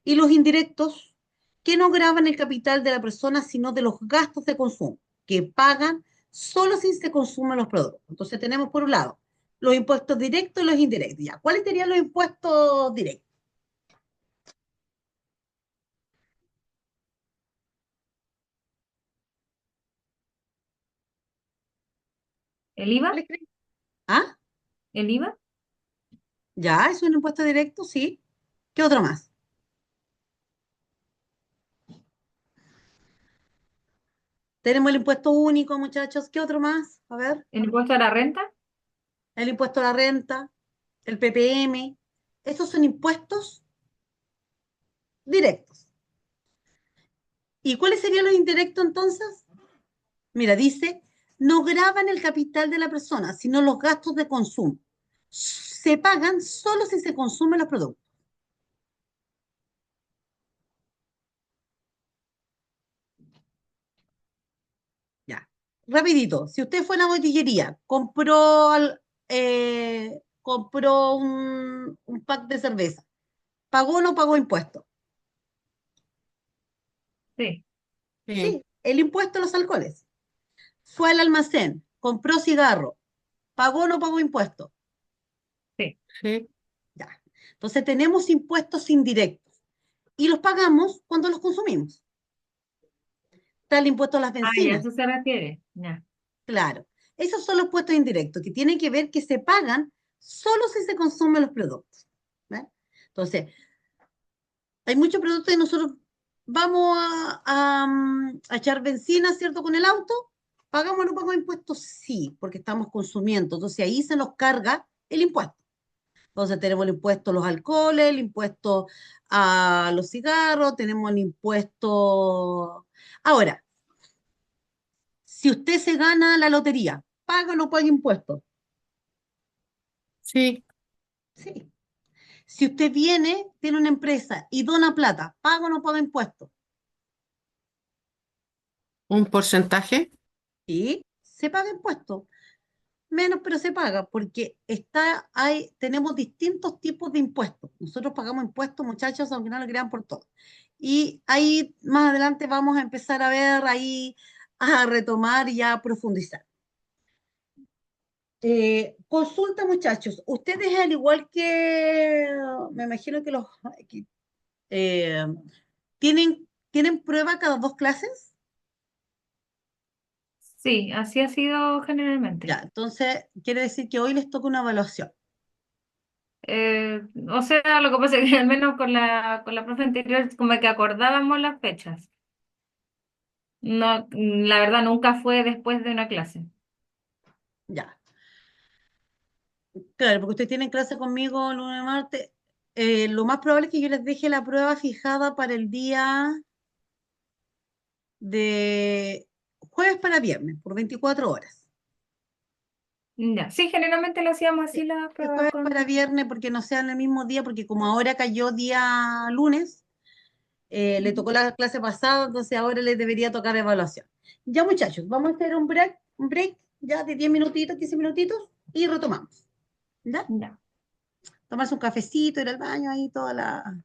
y los indirectos que no graban el capital de la persona, sino de los gastos de consumo, que pagan solo si se consumen los productos. Entonces tenemos por un lado los impuestos directos y los indirectos. Ya, ¿cuáles serían los impuestos directos? ¿El IVA? ¿Cuáles creen? ¿Ah? ¿El IVA? Ya, es un impuesto directo, sí. ¿Qué otro más? Tenemos el impuesto único, muchachos. ¿Qué otro más? A ver, ¿El impuesto a la renta? el impuesto a la renta, el PPM. Estos son impuestos directos. ¿Y cuáles serían los indirectos entonces? Mira, dice, no graban el capital de la persona, sino los gastos de consumo. Se pagan solo si se consumen los productos. Ya. Rapidito, si usted fue a una botillería, compró un pack de cerveza, ¿pagó o no pagó impuesto? Sí, Sí, Sí, el impuesto a los alcoholes. Fue al almacén, compró cigarro, ¿pagó o no pagó impuesto? sí. sí. Ya. Entonces tenemos impuestos indirectos y los pagamos cuando los consumimos. Está el impuesto a las Ah, ya, bencinas, eso se refiere. Ya. claro. Esos son los impuestos indirectos que tienen que ver que se pagan solo si se consumen los productos. ¿Ve? Entonces, hay muchos productos y nosotros vamos a echar benzina, ¿cierto? Con el auto, ¿pagamos o no pagamos impuestos? Sí, porque estamos consumiendo. Entonces ahí se nos carga el impuesto. Entonces tenemos el impuesto a los alcoholes, el impuesto a los cigarros, tenemos el impuesto... Ahora, si usted se gana la lotería, ¿paga o no paga impuestos? Sí, Sí. Si usted viene, tiene una empresa y dona plata, ¿paga o no paga impuestos? un porcentaje. Sí, se paga impuestos. Menos, pero se paga porque tenemos distintos tipos de impuestos. Nosotros pagamos impuestos, muchachos, aunque no lo crean por todo. Y ahí más adelante vamos a empezar a ver ahí, a retomar y a profundizar. Consulta, muchachos. Ustedes, al igual que, me imagino que que, eh, ¿tienen prueba cada 2 clases? Sí, así ha sido generalmente. Ya, entonces quiere decir que hoy les toca una evaluación. O sea, lo que pasa es que al menos con la profe anterior, como que acordábamos las fechas. No, la verdad, nunca fue después de una clase. Ya. Claro, porque ustedes tienen clase conmigo lunes, martes. Lo más probable es que yo les deje la prueba fijada para el día de jueves para viernes, por 24 horas. Ya, sí, generalmente lo hacíamos así Sí, las el pruebas jueves para con... viernes, porque no sea en el mismo día, porque como ahora cayó día lunes, le Ujú. tocó la clase pasada, entonces ahora les debería tocar evaluación. Ya, muchachos, vamos a hacer un break ya de 10 minutitos, 15 minutitos y retomamos. ¿Ya? Ya. Tomarse un cafecito, ir al baño, ahí toda la,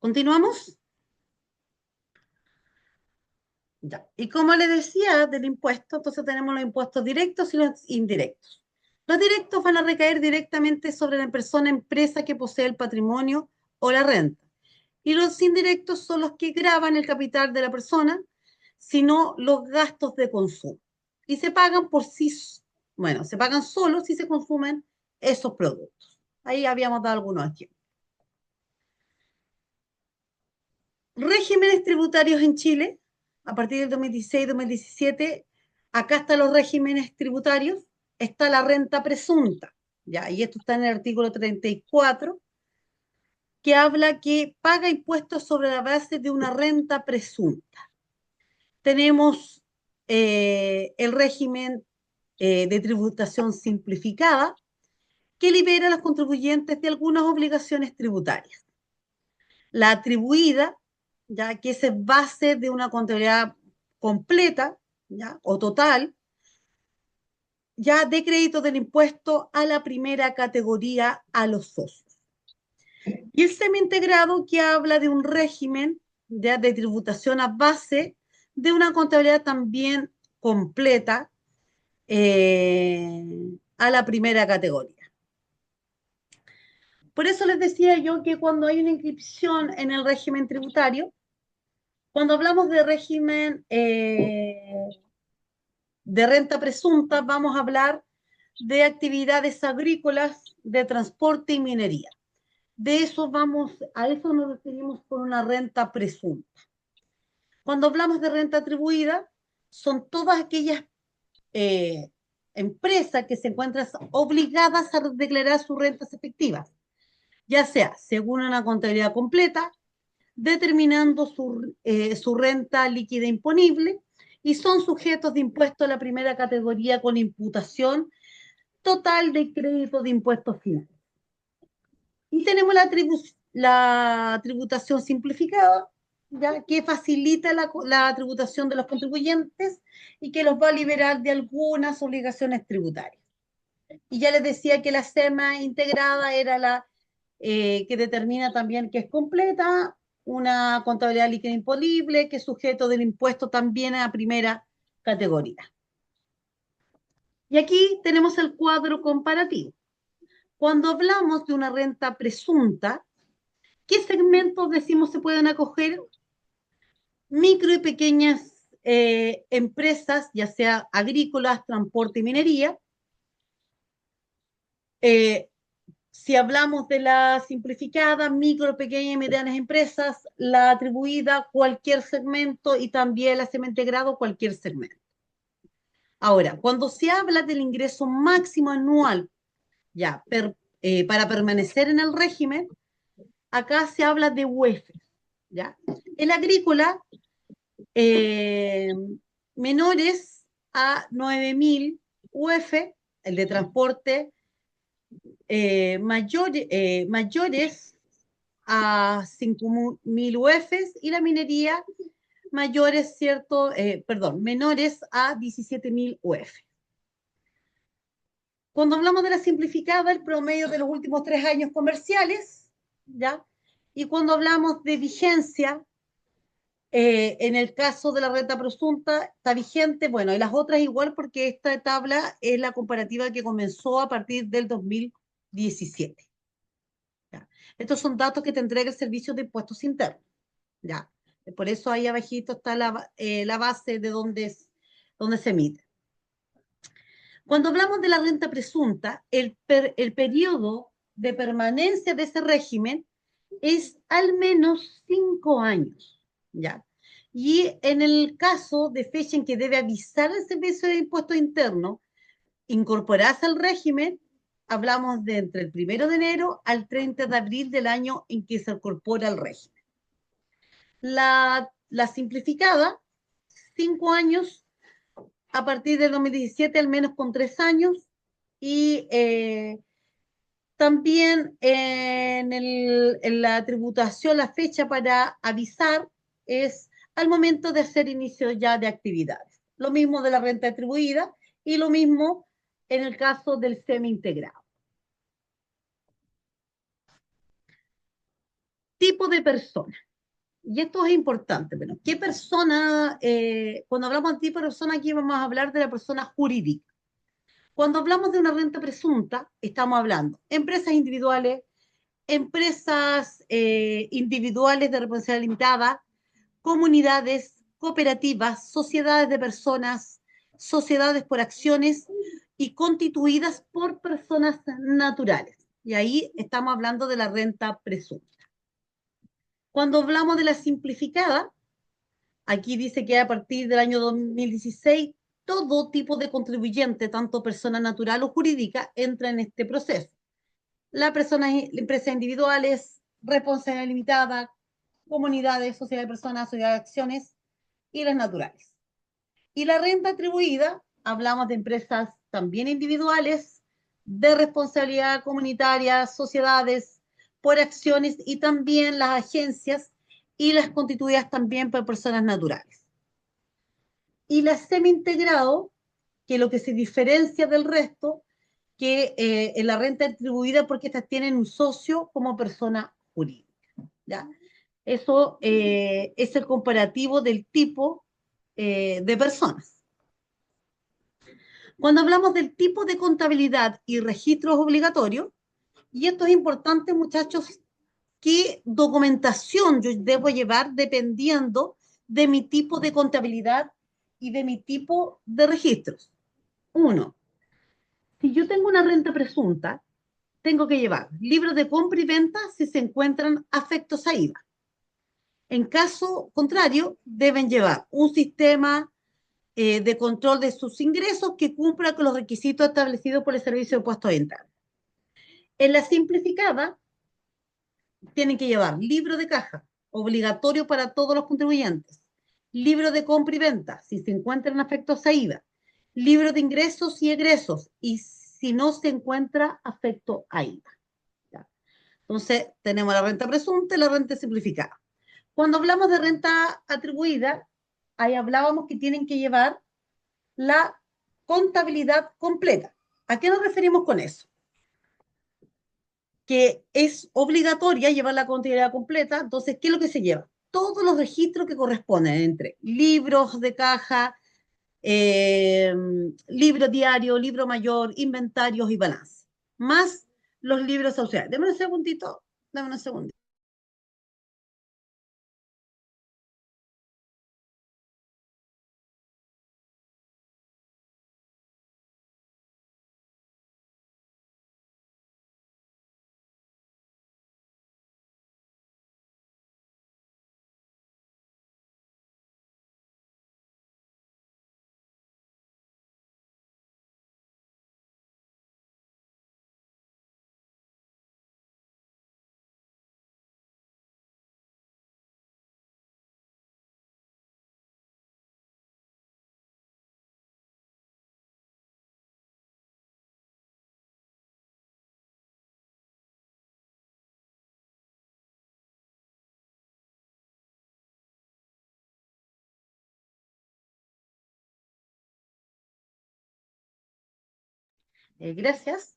¿Continuamos? Ya. Y como les decía del impuesto, entonces tenemos los impuestos directos y los indirectos. Los directos van a recaer directamente sobre la persona empresa que posee el patrimonio o la renta. Y los indirectos son los que gravan el capital de la persona, sino los gastos de consumo. Y se pagan por sí, bueno, se pagan solo si se consumen esos productos. Ahí habíamos dado algunos ejemplos. Regímenes tributarios en Chile, a partir del 2016-2017, acá están los regímenes tributarios, está la renta presunta, ¿ya? Y esto está en el artículo 34, que habla que paga impuestos sobre la base de una renta presunta. Tenemos el régimen de tributación simplificada, que libera a los contribuyentes de algunas obligaciones tributarias. La atribuida, ya que es base de una contabilidad completa, ya, o total, ya de crédito del impuesto a la primera categoría a los socios. Y el semi-integrado, que habla de un régimen ya de tributación a base de una contabilidad también completa a la primera categoría. Por eso les decía yo que cuando hay una inscripción en el régimen tributario, cuando hablamos de régimen de renta presunta, vamos a hablar de actividades agrícolas, de transporte y minería. De eso a eso nos referimos por una renta presunta. Cuando hablamos de renta atribuida, son todas aquellas empresas que se encuentran obligadas a declarar sus rentas efectivas, ya sea según una contabilidad completa, determinando su renta líquida imponible, y son sujetos de impuesto a la primera categoría con imputación total de crédito de impuestos finales. Y tenemos la tributación simplificada, ¿ya? Que facilita la tributación de los contribuyentes y que los va a liberar de algunas obligaciones tributarias. Y ya les decía que la SEMA integrada era la que determina también que es completa, una contabilidad líquida imponible, que es sujeto del impuesto también a primera categoría. Y aquí tenemos el cuadro comparativo. Cuando hablamos de una renta presunta, ¿qué segmentos decimos se pueden acoger? Micro y pequeñas empresas, ya sea agrícolas, transporte y minería. Si hablamos de la simplificada, micro, pequeñas y medianas empresas, la atribuida, cualquier segmento, y también la semi-integrado, cualquier segmento. Ahora, cuando se habla del ingreso máximo anual, ya, para permanecer en el régimen, acá se habla de UEF, ¿ya? El agrícola, menores a 9.000 UF, el de transporte mayores a 5.000 UFs, y la minería mayores, menores a 17.000 UF. Cuando hablamos de la simplificada, el promedio de los últimos 3 años comerciales, ¿ya? Y cuando hablamos de vigencia, en el caso de la renta presunta, está vigente, bueno, y las otras igual, porque esta tabla es la comparativa que comenzó a partir del 2017. ¿Ya? Estos son datos que te entrega el Servicio de Impuestos Internos. ¿Ya? Por eso ahí abajito está la base de donde se emite. Cuando hablamos de la renta presunta, el periodo de permanencia de ese régimen es al menos 5 años, ¿ya? Y en el caso de fecha en que debe avisar el Servicio de Impuestos Internos, incorporarse al régimen, hablamos de entre el 1 de enero al 30 de abril del año en que se incorpora al régimen. La simplificada, 5 años, a partir del 2017 al menos con 3 años, y también en la tributación, la fecha para avisar es al momento de hacer inicio ya de actividades. Lo mismo de la renta atribuida y lo mismo en el caso del semi-integrado. tipo de persona. Y esto es importante. Bueno, ¿qué persona? Cuando hablamos de tipo de persona, aquí vamos a hablar de la persona jurídica. Cuando hablamos de una renta presunta, estamos hablando de empresas individuales de responsabilidad limitada, comunidades, cooperativas, sociedades de personas, sociedades por acciones y constituidas por personas naturales. Y ahí estamos hablando de la renta presunta. Cuando hablamos de la simplificada, aquí dice que a partir del año 2016, todo tipo de contribuyente, tanto persona natural o jurídica, entra en este proceso. Empresas individuales, responsabilidad limitada, comunidades, sociedad de personas, sociedad de acciones y las naturales. Y la renta atribuida, hablamos de empresas también individuales, de responsabilidad comunitaria, sociedades por acciones y también las agencias y las constituidas también por personas naturales. Y la semi-integrado, que lo que se diferencia del resto, que en la renta atribuida porque estas tienen un socio como persona jurídica. ¿Ya? Eso es el comparativo del tipo de personas. Cuando hablamos del tipo de contabilidad y registros obligatorios, y esto es importante, muchachos, qué documentación yo debo llevar dependiendo de mi tipo de contabilidad y de mi tipo de registros. Uno, si yo tengo una renta presunta, tengo que llevar libros de compra y venta si se encuentran afectos a IVA. En caso contrario, deben llevar un sistema de control de sus ingresos que cumpla con los requisitos establecidos por el Servicio de Impuestos Internos. En la simplificada, tienen que llevar libro de caja, obligatorio para todos los contribuyentes, libro de compra y venta, si se encuentran afectos a IVA, libro de ingresos y egresos, y si no se encuentra afecto a IVA. ¿Ya? Entonces, tenemos la renta presunta y la renta simplificada. Cuando hablamos de renta atribuida, ahí hablábamos que tienen que llevar la contabilidad completa. ¿A qué nos referimos con eso? Que es obligatoria llevar la contabilidad completa. Entonces, ¿qué es lo que se lleva? Todos los registros que corresponden entre libros de caja, libro diario, libro mayor, inventarios y balance, más los libros auxiliares. Dame un segundito, dame un segundito. Gracias.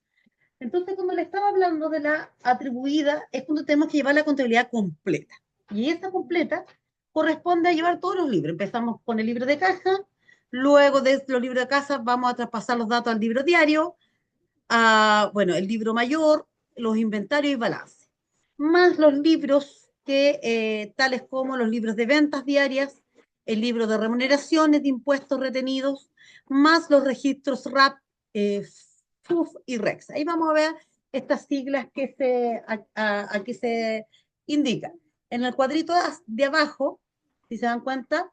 Entonces, cuando le estaba hablando de la atribuida, es cuando tenemos que llevar la contabilidad completa. Y esa completa corresponde a llevar todos los libros. Empezamos con el libro de caja, luego de los libros de caja vamos a traspasar los datos al libro diario, bueno, el libro mayor, los inventarios y balance. Más los libros tales como los libros de ventas diarias, el libro de remuneraciones de impuestos retenidos, más los registros RAP, FUF y REX. Ahí vamos a ver estas siglas que aquí se indican. En el cuadrito de abajo, si se dan cuenta,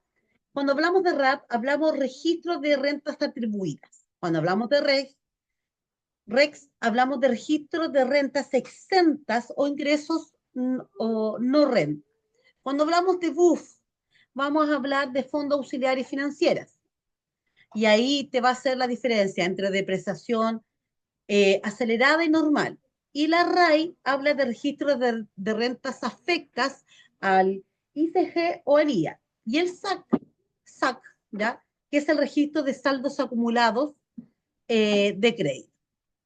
cuando hablamos de RAP, hablamos registro de rentas atribuidas. Cuando hablamos de REX, hablamos de registro de rentas exentas o ingresos o no renta. Cuando hablamos de BUF, vamos a hablar de fondos auxiliares financieras. Y ahí te va a hacer la diferencia entre depreciación acelerada y normal. Y la RAI habla de registro de rentas afectas al ICG o al IA. Y el SAC, ¿ya? Que es el registro de saldos acumulados de crédito.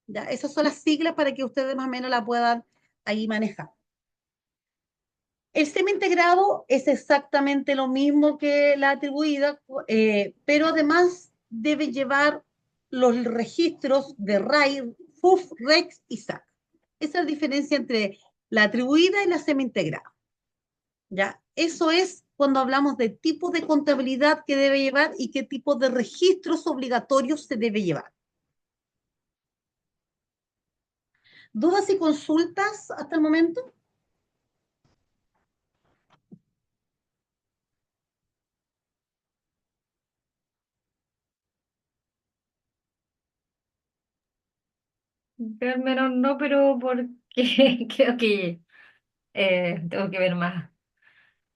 ¿Ya? Esas son las siglas para que ustedes más o menos la puedan ahí manejar. El semi-integrado es exactamente lo mismo que la atribuida, pero además debe llevar los registros de RAI, FUF, REX y SAC. Esa es la diferencia entre la atribuida y la semi-integrada. ¿Ya? Eso es cuando hablamos de tipo de contabilidad que debe llevar y qué tipo de registros obligatorios se debe llevar. ¿Dudas y consultas hasta el momento? Yo al menos no, pero porque creo que tengo que ver más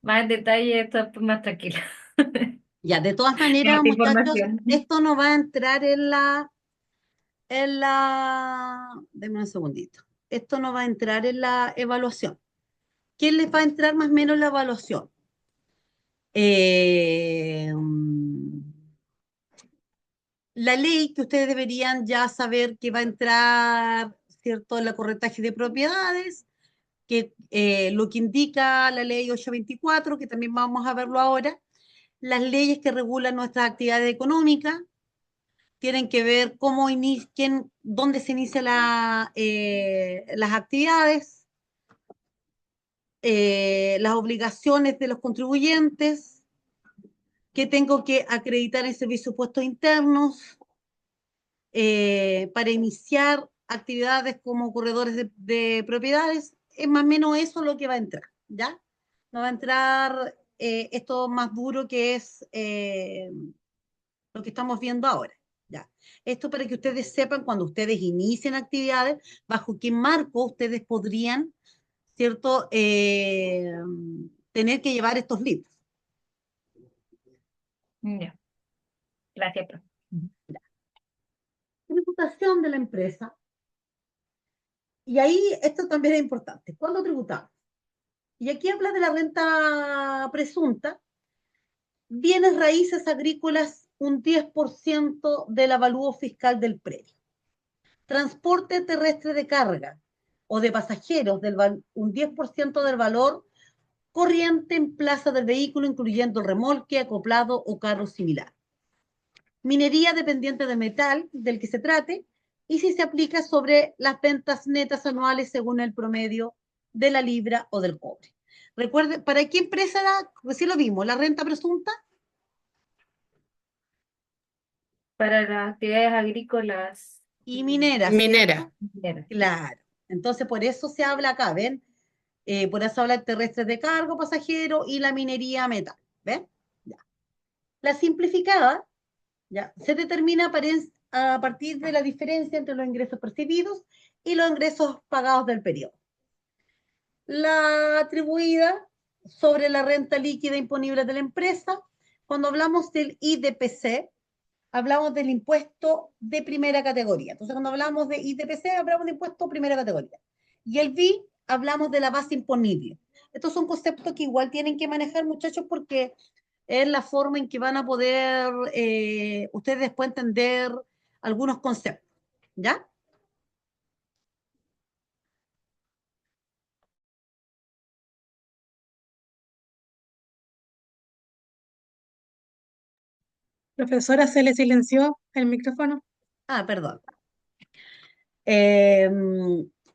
en detalle, esto es más tranquila. Ya, de todas maneras, Harta muchachos, información. esto no va a entrar denme un segundito. Esto no va a entrar en la evaluación. ¿Quién les va a entrar más o menos en la evaluación? Eh, mm, la ley que ustedes deberían ya saber que va a entrar, ¿cierto?, en la corretaje de propiedades, que lo que indica la ley 824, que también vamos a verlo ahora, las leyes que regulan nuestras actividades económicas, tienen que ver dónde se inicia las actividades, las obligaciones de los contribuyentes, que tengo que acreditar en servicios puestos internos para iniciar actividades como corredores de propiedades. Es más o menos eso lo que va a entrar, ¿ya? No va a entrar esto más duro que es lo que estamos viendo ahora. ¿Ya? Esto para que ustedes sepan cuando ustedes inicien actividades, bajo qué marco ustedes podrían, ¿cierto?, tener que llevar estos libros. Ya, gracias, profe. Tributación de la empresa. Y ahí esto también es importante. ¿Cuándo tributamos? Y aquí habla de la renta presunta, bienes raíces agrícolas, un 10% del avalúo fiscal del predio. Transporte terrestre de carga o de pasajeros, un 10% del valor corriente en plaza del vehículo, incluyendo remolque, acoplado o carro similar. Minería dependiente de metal del que se trate, y si se aplica sobre las ventas netas anuales según el promedio de la libra o del cobre. Recuerde, ¿para qué empresa era? Recién lo vimos, la renta presunta. Para las actividades agrícolas Y mineras, Minera. ¿cierto? mineras. Claro. Entonces, por eso se habla acá, ¿ven? Por eso habla de terrestres de cargo, pasajero y la minería metal, ¿ven? Ya. La simplificada, ya, se determina a partir de la diferencia entre los ingresos percibidos y los ingresos pagados del periodo. La atribuida sobre la renta líquida imponible de la empresa, cuando hablamos del IDPC, hablamos del impuesto de primera categoría. Entonces, cuando hablamos de IDPC, hablamos de impuesto de primera categoría. Y el BI, hablamos de la base imponible. Estos son conceptos que igual tienen que manejar, muchachos, porque es la forma en que van a poder ustedes después entender algunos conceptos. ¿Ya? Profesora, se le silenció el micrófono. Ah, perdón. Eh,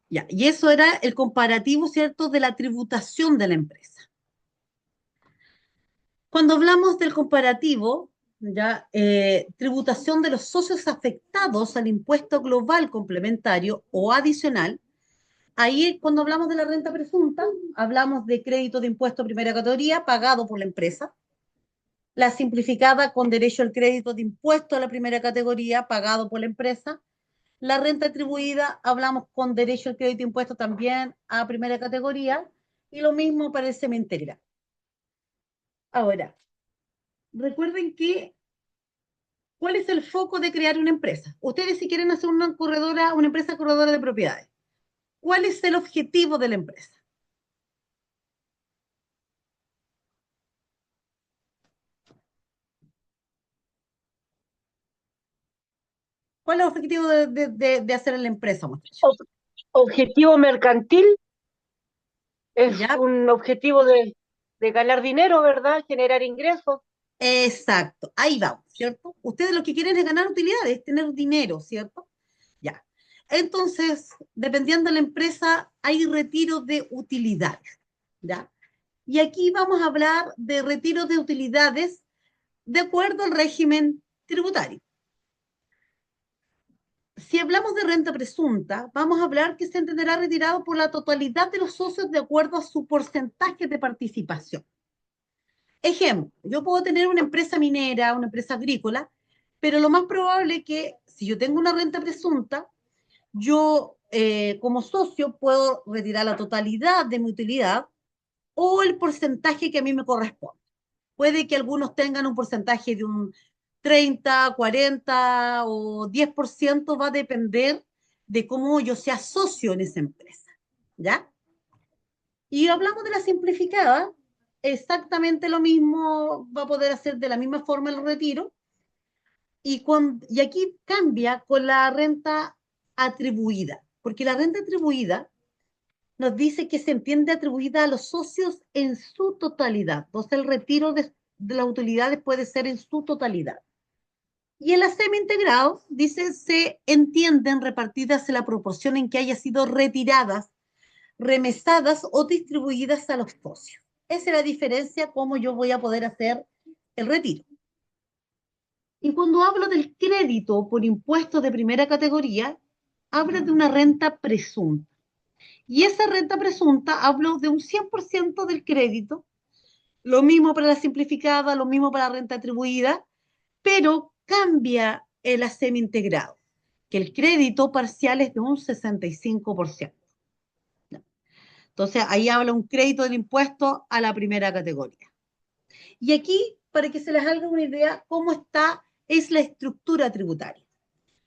ya, y eso era el comparativo, ¿cierto?, de la tributación de la empresa. Cuando hablamos del comparativo, ya, tributación de los socios afectados al impuesto global complementario o adicional, ahí cuando hablamos de la renta presunta, hablamos de crédito de impuesto de primera categoría pagado por la empresa, la simplificada con derecho al crédito de impuesto a la primera categoría pagado por la empresa, la renta atribuida, hablamos con derecho al crédito de impuesto también a primera categoría, y lo mismo para el semi-integral. Ahora, recuerden que, ¿cuál es el foco de crear una empresa? Ustedes si quieren hacer una empresa corredora de propiedades, ¿cuál es el objetivo de la empresa? ¿Cuál es el objetivo de hacer la empresa, muchachos? Ob- Objetivo mercantil, Es ¿ya? un objetivo de ganar dinero, ¿verdad? Generar ingresos. Exacto, ahí vamos, ¿cierto? Ustedes lo que quieren es ganar utilidades, tener dinero, ¿cierto? Ya. Entonces, dependiendo de la empresa, hay retiro de utilidades, ¿ya? Y aquí vamos a hablar de retiro de utilidades de acuerdo al régimen tributario. Si hablamos de renta presunta, vamos a hablar que se entenderá retirado por la totalidad de los socios de acuerdo a su porcentaje de participación. Ejemplo, yo puedo tener una empresa minera, una empresa agrícola, pero lo más probable es que si yo tengo una renta presunta, yo como socio puedo retirar la totalidad de mi utilidad o el porcentaje que a mí me corresponde. Puede que algunos tengan un porcentaje de un 30, 40 o 10%, va a depender de cómo yo sea socio en esa empresa, ¿ya? Y hablamos de la simplificada, exactamente lo mismo va a poder hacer de la misma forma el retiro, y aquí cambia con la renta atribuida, porque la renta atribuida nos dice que se entiende atribuida a los socios en su totalidad. Entonces el retiro de las utilidades puede ser en su totalidad. Y en la semi-integrado dice se entienden repartidas en la proporción en que haya sido retiradas, remesadas o distribuidas a los socios. Esa es la diferencia cómo yo voy a poder hacer el retiro. Y cuando hablo del crédito por impuestos de primera categoría, hablo de una renta presunta. Y esa renta presunta, hablo de un 100% del crédito, lo mismo para la simplificada, lo mismo para la renta atribuida, pero cambia el semi-integrado, que el crédito parcial es de un 65%. Entonces, ahí habla un crédito del impuesto a la primera categoría. Y aquí, para que se les haga una idea, cómo es la estructura tributaria.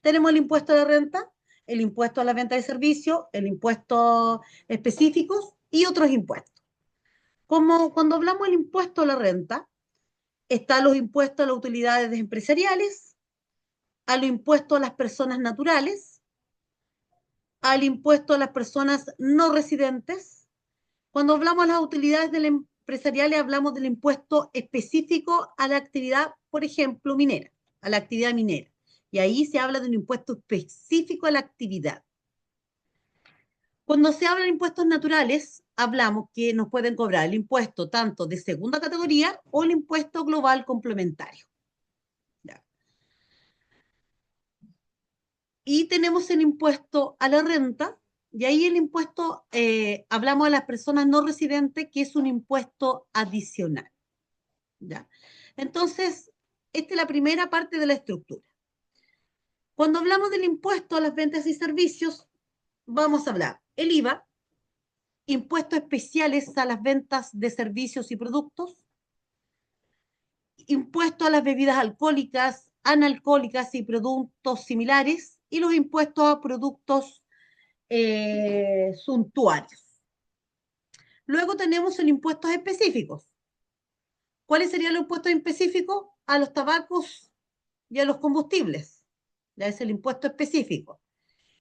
Tenemos el impuesto a la renta, el impuesto a la venta de servicios, el impuesto específicos y otros impuestos. Como cuando hablamos del impuesto a la renta, están los impuestos a las utilidades empresariales, a los impuestos a las personas naturales, al impuesto a las personas no residentes. Cuando hablamos de las utilidades empresariales, hablamos del impuesto específico a la actividad, por ejemplo, minera, a la actividad minera. Y ahí se habla de un impuesto específico a la actividad. Cuando se habla de impuestos naturales, hablamos que nos pueden cobrar el impuesto tanto de segunda categoría o el impuesto global complementario. ¿Ya? Y tenemos el impuesto a la renta, y ahí el impuesto, hablamos a las personas no residentes, que es un impuesto adicional. ¿Ya? Entonces, esta es la primera parte de la estructura. Cuando hablamos del impuesto a las ventas y servicios, vamos a hablar el IVA, impuestos especiales a las ventas de servicios y productos, impuesto a las bebidas alcohólicas, analcohólicas y productos similares, y los impuestos a productos suntuarios. Luego tenemos los impuestos específicos. ¿Cuáles serían los impuestos específicos? A los tabacos y a los combustibles. Ya es el impuesto específico.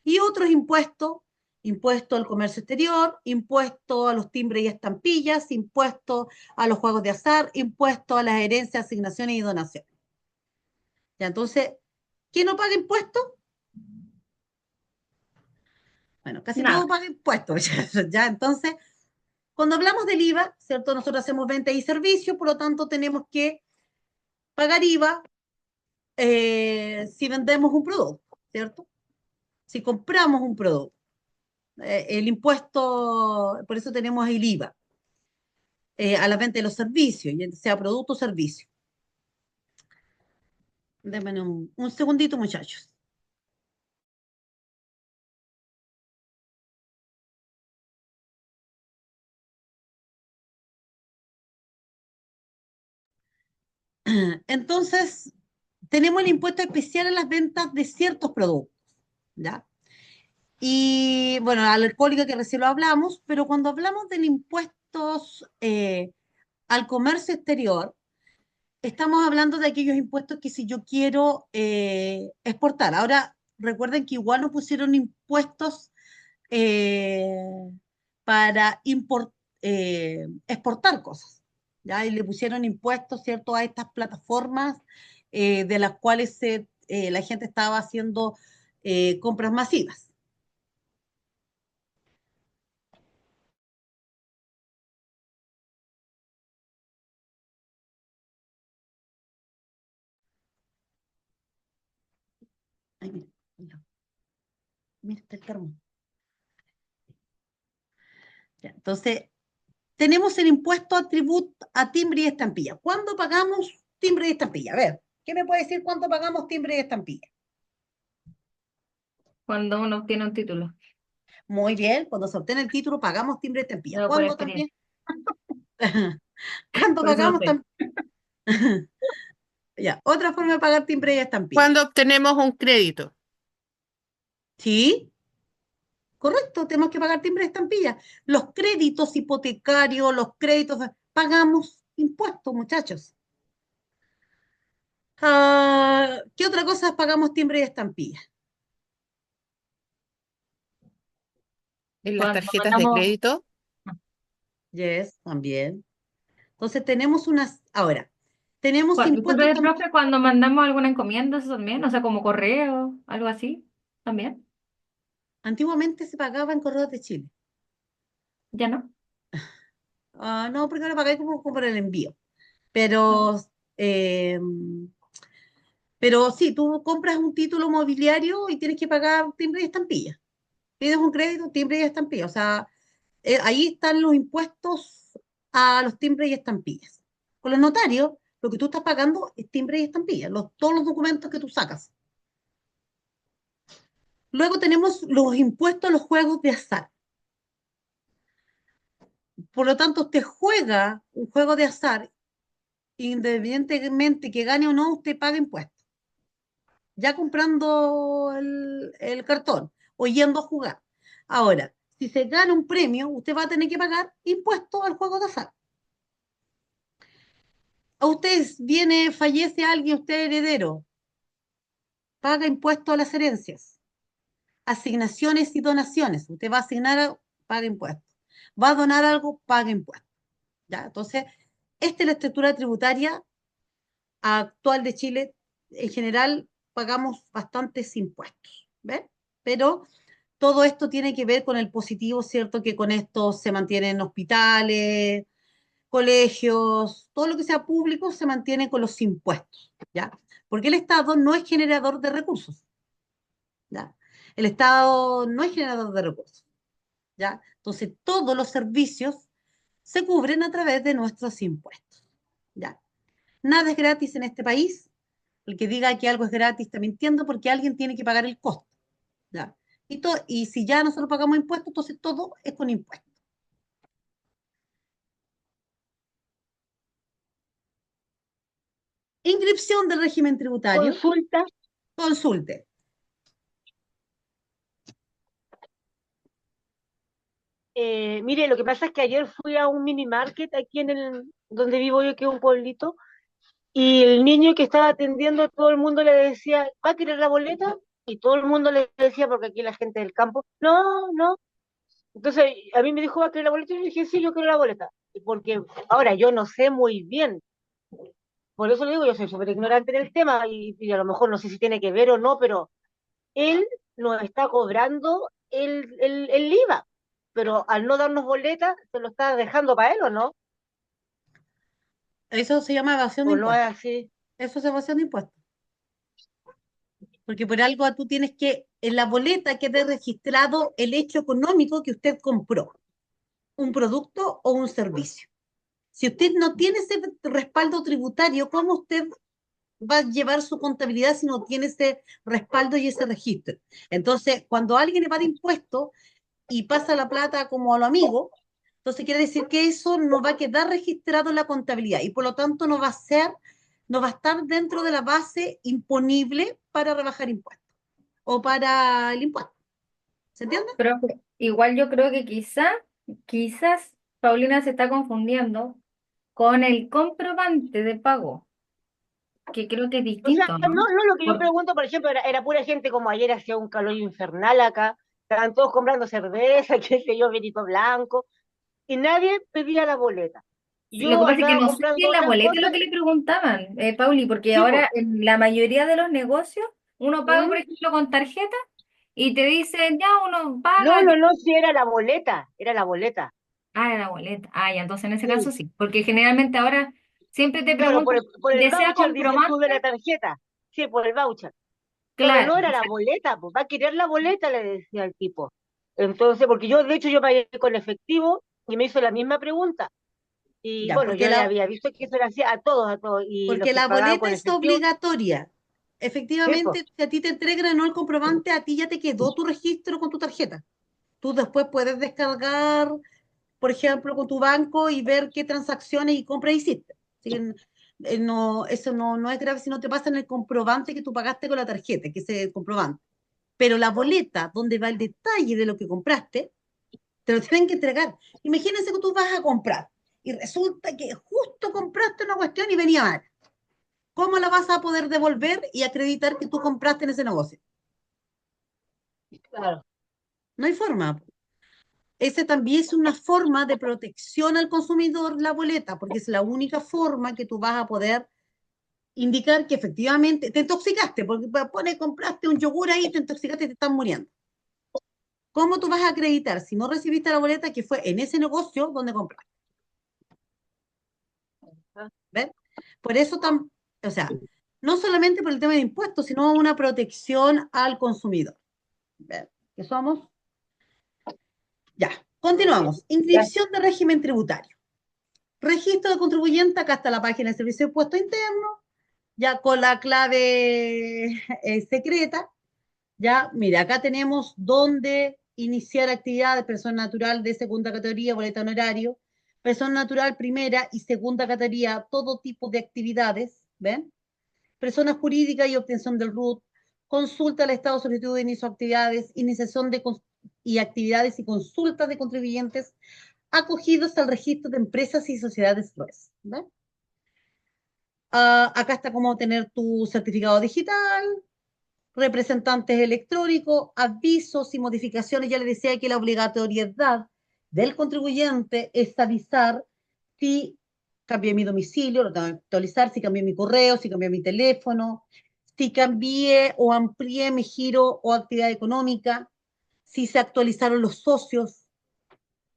Y otros impuestos, impuesto al comercio exterior, impuesto a los timbres y estampillas, impuesto a los juegos de azar, impuesto a las herencias, asignaciones y donaciones. Ya, entonces, ¿quién no paga impuestos? Bueno, casi todo Nada. paga impuestos. Ya, entonces, cuando hablamos del IVA, ¿cierto? Nosotros hacemos venta y servicios, por lo tanto tenemos que pagar IVA si vendemos un producto, ¿cierto? Si compramos un producto. El impuesto, por eso tenemos el IVA, a la venta de los servicios, ya sea producto o servicio. Denme un segundito, muchachos. Entonces, tenemos el impuesto especial a las ventas de ciertos productos, ¿ya? Y bueno, a la alcohólica que recién lo hablamos, pero cuando hablamos de impuestos al comercio exterior, estamos hablando de aquellos impuestos que si yo quiero exportar. Ahora, recuerden que igual nos pusieron impuestos eh, para exportar cosas, ¿ya? Y le pusieron impuestos, ¿cierto?, a estas plataformas de las cuales la gente estaba haciendo compras masivas. Ay, mira, mira, mira, está el termo. Ya, entonces, tenemos el impuesto a tributo a timbre y estampilla. ¿Cuándo pagamos timbre y estampilla? A ver, ¿qué me puede decir cuándo pagamos timbre y estampilla? Cuando uno obtiene un título, Muy bien, cuando se obtiene el título pagamos timbre y estampilla. luego por ¿Cuándo también? experiencia, ¿Cuándo por eso lo pagamos sé. también? Ya, otra forma de pagar timbre y estampilla. Cuando obtenemos un crédito. ¿Sí? Correcto, tenemos que pagar timbre y estampilla. Los créditos hipotecarios, los créditos, pagamos impuestos, muchachos. ¿Qué otra cosa pagamos timbre y estampilla? En las Cuando tarjetas de mandamos, crédito. Yes, también. Entonces tenemos ahora, tenemos disculpe, impuestos también. profe, cuando mandamos alguna encomienda, eso también, o sea, como correo, algo así, también, Antiguamente se pagaba en Correos de Chile. ya no. No, porque ahora pagáis como por el envío. No. Eh, pero sí, tú compras un título mobiliario y tienes que pagar timbre y estampilla. Pides un crédito, timbre y estampilla. O sea, ahí están los impuestos a los timbres y estampillas. Con los notarios, lo que tú estás pagando es timbre y estampilla, todos los documentos que tú sacas. Luego tenemos los impuestos a los juegos de azar. Por lo tanto, usted juega un juego de azar, independientemente que gane o no, usted paga impuestos. Ya comprando el cartón o yendo a jugar. Ahora, si se gana un premio, usted va a tener que pagar impuestos al juego de azar. A usted fallece alguien, usted es heredero, paga impuestos a las herencias, asignaciones y donaciones. Usted va a asignar, paga impuestos. Va a donar algo, paga impuestos. ¿Ya? Entonces, esta es la estructura tributaria actual de Chile. En general, pagamos bastantes impuestos. ¿Ves? Pero todo esto tiene que ver con el positivo, ¿cierto? Que con esto se mantienen hospitales, colegios, todo lo que sea público se mantiene con los impuestos, ¿ya? Porque el Estado no es generador de recursos, ¿ya? El Estado no es generador de recursos, ¿ya? Entonces, todos los servicios se cubren a través de nuestros impuestos, ¿ya? Nada es gratis en este país. El que diga que algo es gratis está mintiendo porque alguien tiene que pagar el costo, ¿ya? Y si ya nosotros pagamos impuestos, entonces todo es con impuestos. Inscripción del régimen tributario. Consulta. Consulte. Mire, lo que pasa es que ayer fui a un mini market aquí donde vivo yo, que es un pueblito, y el niño que estaba atendiendo, todo el mundo le decía, ¿va a querer la boleta? Y todo el mundo le decía, porque aquí la gente del campo, no, no. Entonces, a mí me dijo, ¿va a querer la boleta? Y yo dije, sí, yo quiero la boleta. Porque ahora yo no sé muy bien, por eso le digo, yo soy súper ignorante en el tema, y a lo mejor no sé si tiene que ver o no, pero él nos está cobrando el IVA, pero al no darnos boleta, se lo está dejando para él, ¿o no? Eso se llama evasión de ¿O no es impuestos. así? Eso es evasión de impuestos. Porque por algo tú tienes que, en la boleta quede registrado el hecho económico que usted compró, un producto o un servicio. Si usted no tiene ese respaldo tributario, ¿cómo usted va a llevar su contabilidad si no tiene ese respaldo y ese registro? Entonces, cuando alguien le va de impuestos y pasa la plata como a lo amigo, entonces quiere decir que eso no va a quedar registrado en la contabilidad y por lo tanto no va a estar dentro de la base imponible para rebajar impuestos o para el impuesto. ¿Se entiende? Pero igual yo creo que quizás Paulina se está confundiendo con el comprobante de pago, que creo que es O sea, distinto, no, ¿no? no, lo que yo Por- pregunto, por ejemplo, era pura gente como ayer, hacía un calor infernal acá, estaban todos comprando cerveza, qué sé yo, vinito blanco. y nadie pedía la boleta. Lo que Yo pasa es que andaba no sé si comprando en la otras boleta lo cosas, que le preguntaban, Pauli, porque sí, pues. ahora en la mayoría de los negocios uno paga, por ejemplo, con tarjeta y te dicen, ya uno No, paga, no, no, sí era la boleta, era la boleta. era la boleta. Ah, ya, entonces en ese caso Sí, sí, porque generalmente ahora siempre te claro, preguntan, por el ¿desea voucher dices tú de la comprobante? tarjeta. Sí, por el voucher. Pero Claro, no era la boleta, pues va a querer la boleta, le decía el tipo. Entonces, porque yo, de hecho, yo pagué con efectivo y me hizo la misma pregunta. Y Ya, bueno, yo ya había visto que eso lo hacía a todos, y los porque que la pagaban boleta con es efectivo, obligatoria. sí, pues, Efectivamente, si a ti te entregan o no el comprobante, a ti ya te quedó tu registro con tu tarjeta. Tú después puedes descargar, por ejemplo, con tu banco y ver qué transacciones y compras hiciste. Así que, no, eso no es grave si no te pasan el comprobante que tú pagaste con la tarjeta, que es el comprobante. Pero la boleta, donde va el detalle de lo que compraste, te lo tienen que entregar. Imagínense que tú vas a comprar y resulta que justo compraste una cuestión y venía mal. ¿Cómo la vas a poder devolver y acreditar que tú compraste en ese negocio? claro. No hay forma. Ese también es una forma de protección al consumidor, la boleta, porque es la única forma que tú vas a poder indicar que efectivamente te intoxicaste, porque pone, compraste un yogur ahí, te intoxicaste y te estás muriendo. ¿Cómo tú vas a acreditar si no recibiste la boleta que fue en ese negocio donde compraste? ¿Ves? Por eso, o sea, no solamente por el tema de impuestos, sino una protección al consumidor. ¿Ves? Que somos. Ya, continuamos. Ya, Inscripción de régimen tributario. Registro de contribuyente, acá está la página de Servicio de Impuesto Interno, ya con la clave secreta. Ya, mira, acá tenemos dónde iniciar actividad de persona natural de segunda categoría, boleta honorario, persona natural primera y segunda categoría, todo tipo de actividades, ¿ven? Personas jurídicas y obtención del RUT, consulta al Estado, solicitud de inicio de actividades, iniciación de y actividades y consultas de contribuyentes acogidos al registro de empresas y sociedades RUES. ¿Ven? Acá está cómo tener tu certificado digital, representantes electrónicos, avisos y modificaciones. Ya les decía que la obligatoriedad del contribuyente es avisar si cambié mi domicilio, lo tengo que actualizar, si cambié mi correo, si cambié mi teléfono, si cambié o amplié mi giro o actividad económica, si se actualizaron los socios,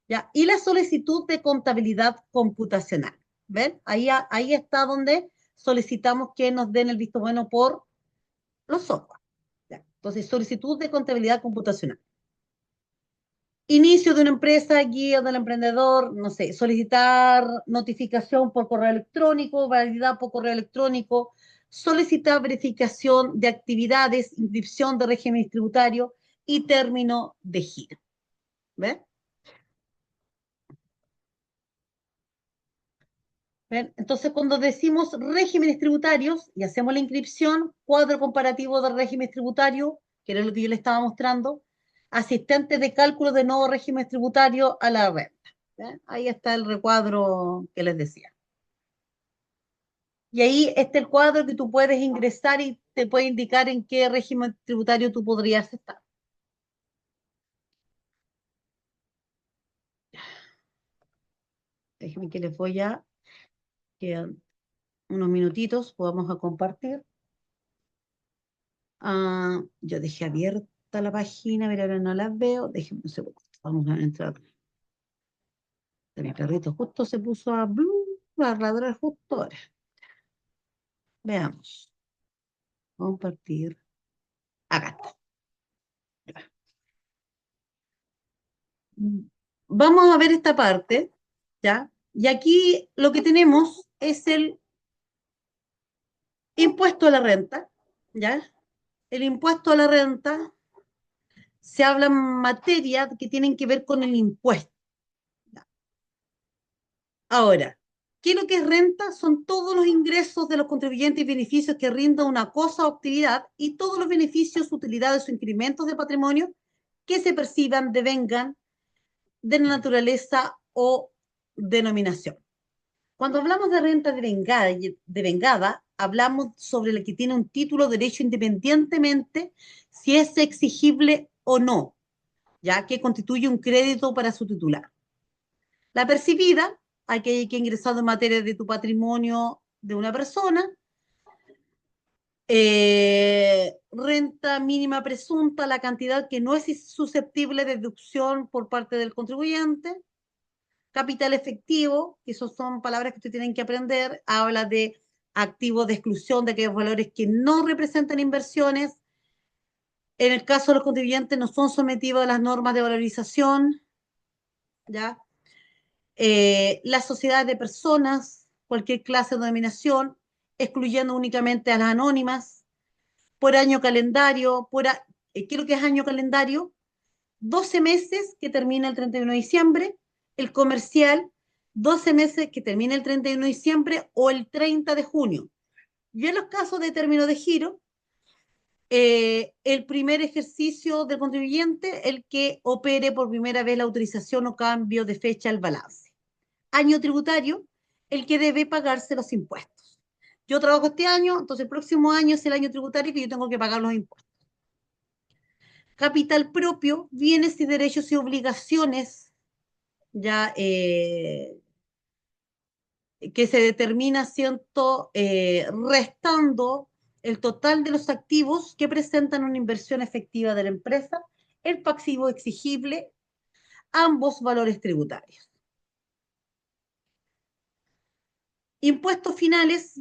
¿ya? Y la solicitud de contabilidad computacional. ¿Ven? Ahí está donde solicitamos que nos den el visto bueno por los software. ¿Ya? Entonces, solicitud de contabilidad computacional. Inicio de una empresa, guía del emprendedor, no sé, solicitar notificación por correo electrónico, validar por correo electrónico, solicitar verificación de actividades, inscripción de régimen tributario y término de giro. ¿Ven? ¿Ven? Entonces, cuando decimos regímenes tributarios y hacemos la inscripción, cuadro comparativo de régimen tributario, que era lo que yo le estaba mostrando, asistente de cálculo de nuevo régimen tributario a la renta. ¿Ven? Ahí está el recuadro que les decía. Y ahí está el cuadro que tú puedes ingresar y te puede indicar en qué régimen tributario tú podrías estar. Déjenme que les voy a... Quedan unos minutitos, podamos a compartir. Yo dejé abierta la página, pero ahora no la veo. Déjenme un segundo. Vamos a entrar. Mi perrito justo se puso a ladrar justo ahora. Veamos. Compartir. Acá está. Vamos a ver esta parte, ¿ya? Y aquí lo que tenemos es el impuesto a la renta, ¿ya? El impuesto a la renta se habla en materia que tienen que ver con el impuesto. Ahora, ¿qué es lo que es renta? Son todos los ingresos de los contribuyentes y beneficios que rinda una cosa o actividad y todos los beneficios, utilidades o incrementos de patrimonio que se perciban, devengan de naturaleza o denominación. Cuando hablamos de renta devengada, hablamos sobre la que tiene un título de derecho independientemente si es exigible o no, ya que constituye un crédito para su titular. La percibida, aquella que ha ingresado en materia de tu patrimonio de una persona. Renta mínima presunta, la cantidad que no es susceptible de deducción por parte del contribuyente. Capital efectivo, que esos son palabras que ustedes tienen que aprender, habla de activos de exclusión, de aquellos valores que no representan inversiones. En el caso de los contribuyentes no son sometidos a las normas de valorización, ¿ya? Las sociedades de personas, cualquier clase de denominación, excluyendo únicamente a las anónimas, por año calendario, ¿qué es lo que es año calendario? 12 meses que termina el 31 de diciembre, el comercial, 12 meses que termina el 31 de diciembre o el 30 de junio. Y en los casos de término de giro, el primer ejercicio del contribuyente, el que opere por primera vez la autorización o cambio de fecha al balance. Año tributario, el que debe pagarse los impuestos. Yo trabajo este año, entonces el próximo año es el año tributario que yo tengo que pagar los impuestos. Capital propio, bienes y derechos y obligaciones, ya que se determina restando el total de los activos que presentan una inversión efectiva de la empresa, el pasivo exigible, ambos valores tributarios. Impuestos finales,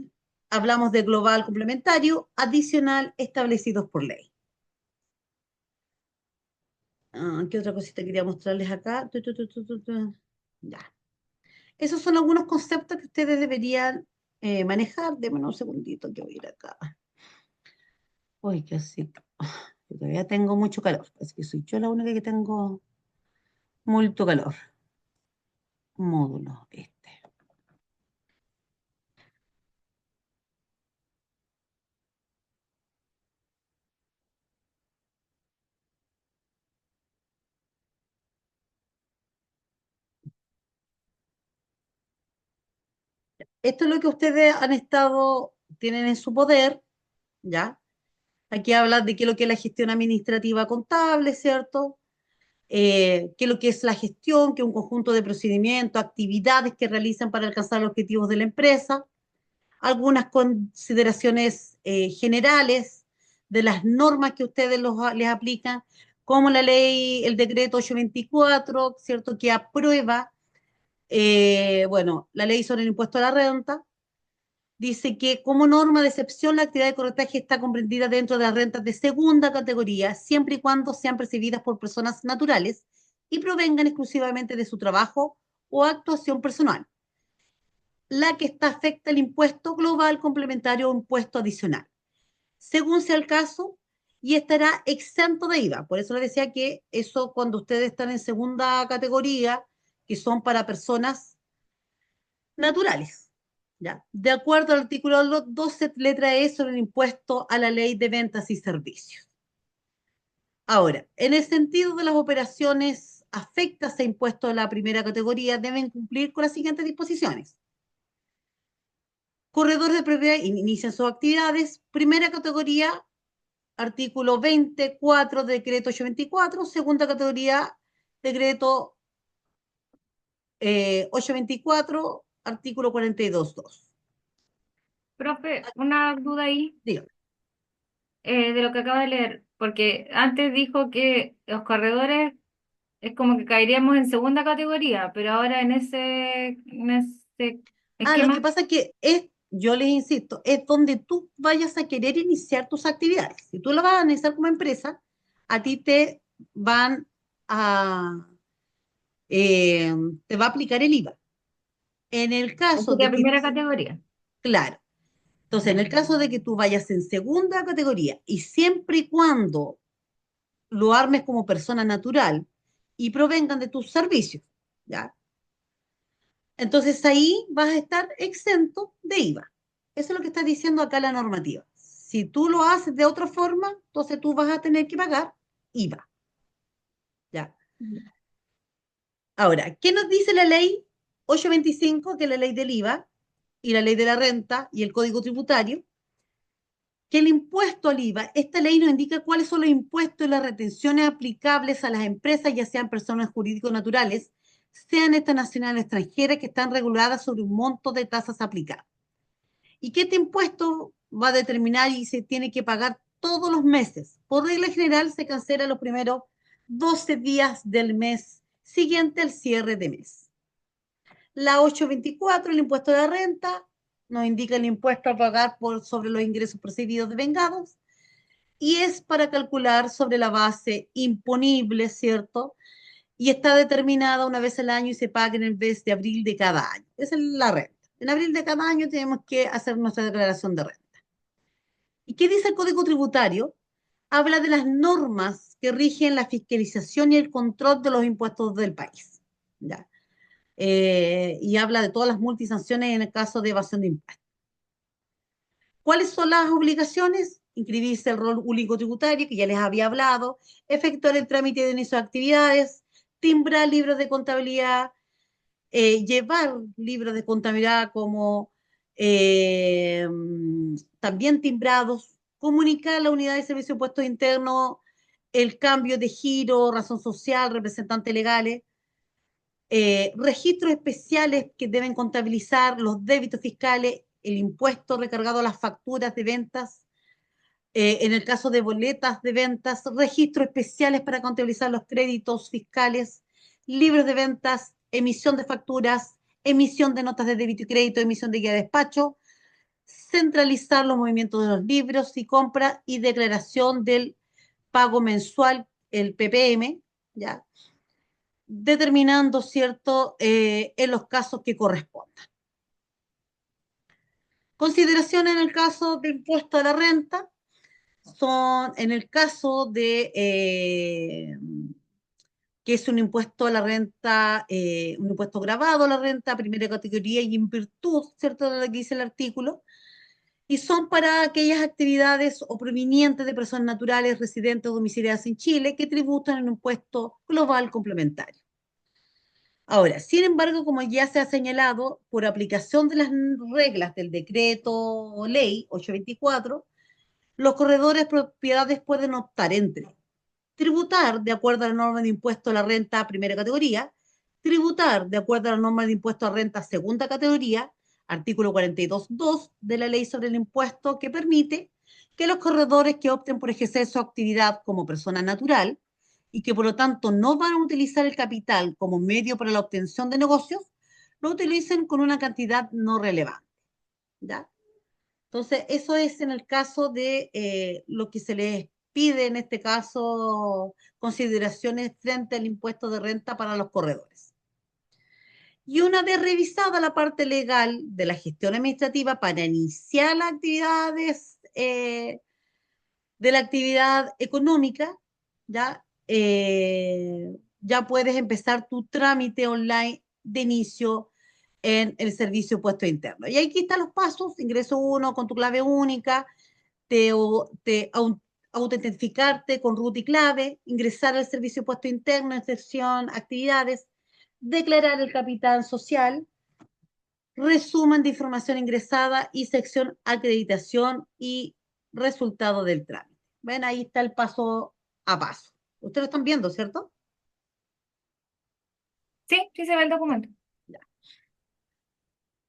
hablamos de global complementario, adicional, establecidos por ley. ¿Qué otra cosita quería mostrarles acá? Ya. Esos son algunos conceptos que ustedes deberían manejar. Déjenme un segundito que voy a ir acá. Uy, que así. Yo todavía tengo mucho calor. Así que soy yo la única que tengo mucho calor. Módulo este. Esto es lo que ustedes tienen en su poder, ¿ya? Aquí habla de qué es lo que es la gestión administrativa contable, ¿cierto? Qué es lo que es la gestión, que es un conjunto de procedimientos, actividades que realizan para alcanzar los objetivos de la empresa. Algunas consideraciones generales de las normas que ustedes les aplican, como la ley, el decreto 824, ¿cierto? Que aprueba, bueno, la ley sobre el impuesto a la renta. Dice que como norma de excepción la actividad de corretaje está comprendida dentro de las rentas de segunda categoría, siempre y cuando sean percibidas por personas naturales y provengan exclusivamente de su trabajo o actuación personal. La que está afecta el impuesto global complementario o impuesto adicional, según sea el caso, y estará exento de IVA. Por eso les decía que eso cuando ustedes están en segunda categoría, que son para personas naturales. ¿Ya? De acuerdo al artículo 12, letra E, sobre el impuesto a la ley de ventas y servicios. Ahora, en el sentido de las operaciones afectas a impuestos de la primera categoría, deben cumplir con las siguientes disposiciones. Corredores de propiedad inician sus actividades. Primera categoría, artículo 24, decreto 824. Segunda categoría, decreto 824, artículo 42.2. Profe, una duda ahí Dígame. de lo que acabo de leer, porque antes dijo que los corredores es como que caeríamos en segunda categoría, pero ahora en ese Lo que esquema, pasa es que yo les insisto, es donde tú vayas a querer iniciar tus actividades. Si tú lo vas a iniciar como empresa, a ti van a, eh, te va a aplicar el IVA. En el caso sería de que, primera categoría. claro, entonces en el caso de que tú vayas en segunda categoría y siempre y cuando lo armes como persona natural y provengan de tus servicios, ¿ya? Entonces ahí vas a estar exento de IVA. Eso es lo que está diciendo acá la normativa. Si tú lo haces de otra forma, entonces tú vas a tener que pagar IVA. ¿Ya? Ahora, ¿qué nos dice la ley 825, que es la ley del IVA, y la ley de la renta y el código tributario? Que el impuesto al IVA, esta ley nos indica cuáles son los impuestos y las retenciones aplicables a las empresas, ya sean personas jurídicas o naturales, sean estas nacionales extranjeras que están reguladas sobre un monto de tasas aplicadas. Y que este impuesto va a determinar y se tiene que pagar todos los meses. Por regla general se cancela los primeros 12 días del mes siguiente al cierre de mes. La 824, el impuesto de la renta, nos indica el impuesto a pagar sobre los ingresos percibidos de vengados y es para calcular sobre la base imponible, ¿cierto? Y está determinada una vez al año y se paga en el mes de abril de cada año. Esa es la renta. En abril de cada año tenemos que hacer nuestra declaración de renta. ¿Y qué dice el Código Tributario? Habla de las normas que rigen la fiscalización y el control de los impuestos del país. ¿Ya? Y habla de todas las multas y sanciones en el caso de evasión de impuestos. ¿Cuáles son las obligaciones? Inscribirse el rol único tributario, que ya les había hablado, efectuar el trámite de inicio de actividades, timbrar libros de contabilidad, llevar libros de contabilidad como también timbrados, comunicar a la unidad de servicio de impuestos internos el cambio de giro, razón social, representantes legales, registros especiales que deben contabilizar los débitos fiscales, el impuesto recargado a las facturas de ventas, en el caso de boletas de ventas, registros especiales para contabilizar los créditos fiscales, libros de ventas, emisión de facturas, emisión de notas de débito y crédito, emisión de guía de despacho, centralizar los movimientos de los libros y compra y declaración del pago mensual, el PPM, ¿ya? Determinando, ¿cierto?, en los casos que correspondan. Consideración en el caso de impuesto a la renta son, en el caso de que es un impuesto a la renta, un impuesto grabado a la renta, primera categoría y en virtud, ¿cierto?, de lo que dice el artículo, y son para aquellas actividades o provenientes de personas naturales residentes o domiciliadas en Chile que tributan en un impuesto global complementario. Ahora, sin embargo, como ya se ha señalado, por aplicación de las reglas del decreto ley 824, los corredores de propiedades pueden optar entre tributar de acuerdo a la norma de impuesto a la renta primera categoría, tributar de acuerdo a la norma de impuesto a renta segunda categoría, artículo 42.2 de la ley sobre el impuesto, que permite que los corredores que opten por ejercer su actividad como persona natural y que por lo tanto no van a utilizar el capital como medio para la obtención de negocios, lo utilicen con una cantidad no relevante. ¿Ya? Entonces, eso es en el caso de lo que se les pide, en este caso, consideraciones frente al impuesto de renta para los corredores. Y una vez revisada la parte legal de la gestión administrativa para iniciar las actividades de la actividad económica, ¿ya? Ya puedes empezar tu trámite online de inicio en el servicio de puesto interno. Y aquí están los pasos: ingreso 1 con tu clave única, te autentificarte con root y clave, ingresar al servicio de puesto interno en sección actividades, declarar el capital social, resumen de información ingresada y sección acreditación y resultado del trámite. Ven, ahí está el paso a paso. Ustedes lo están viendo, ¿cierto? Sí, sí se ve el documento.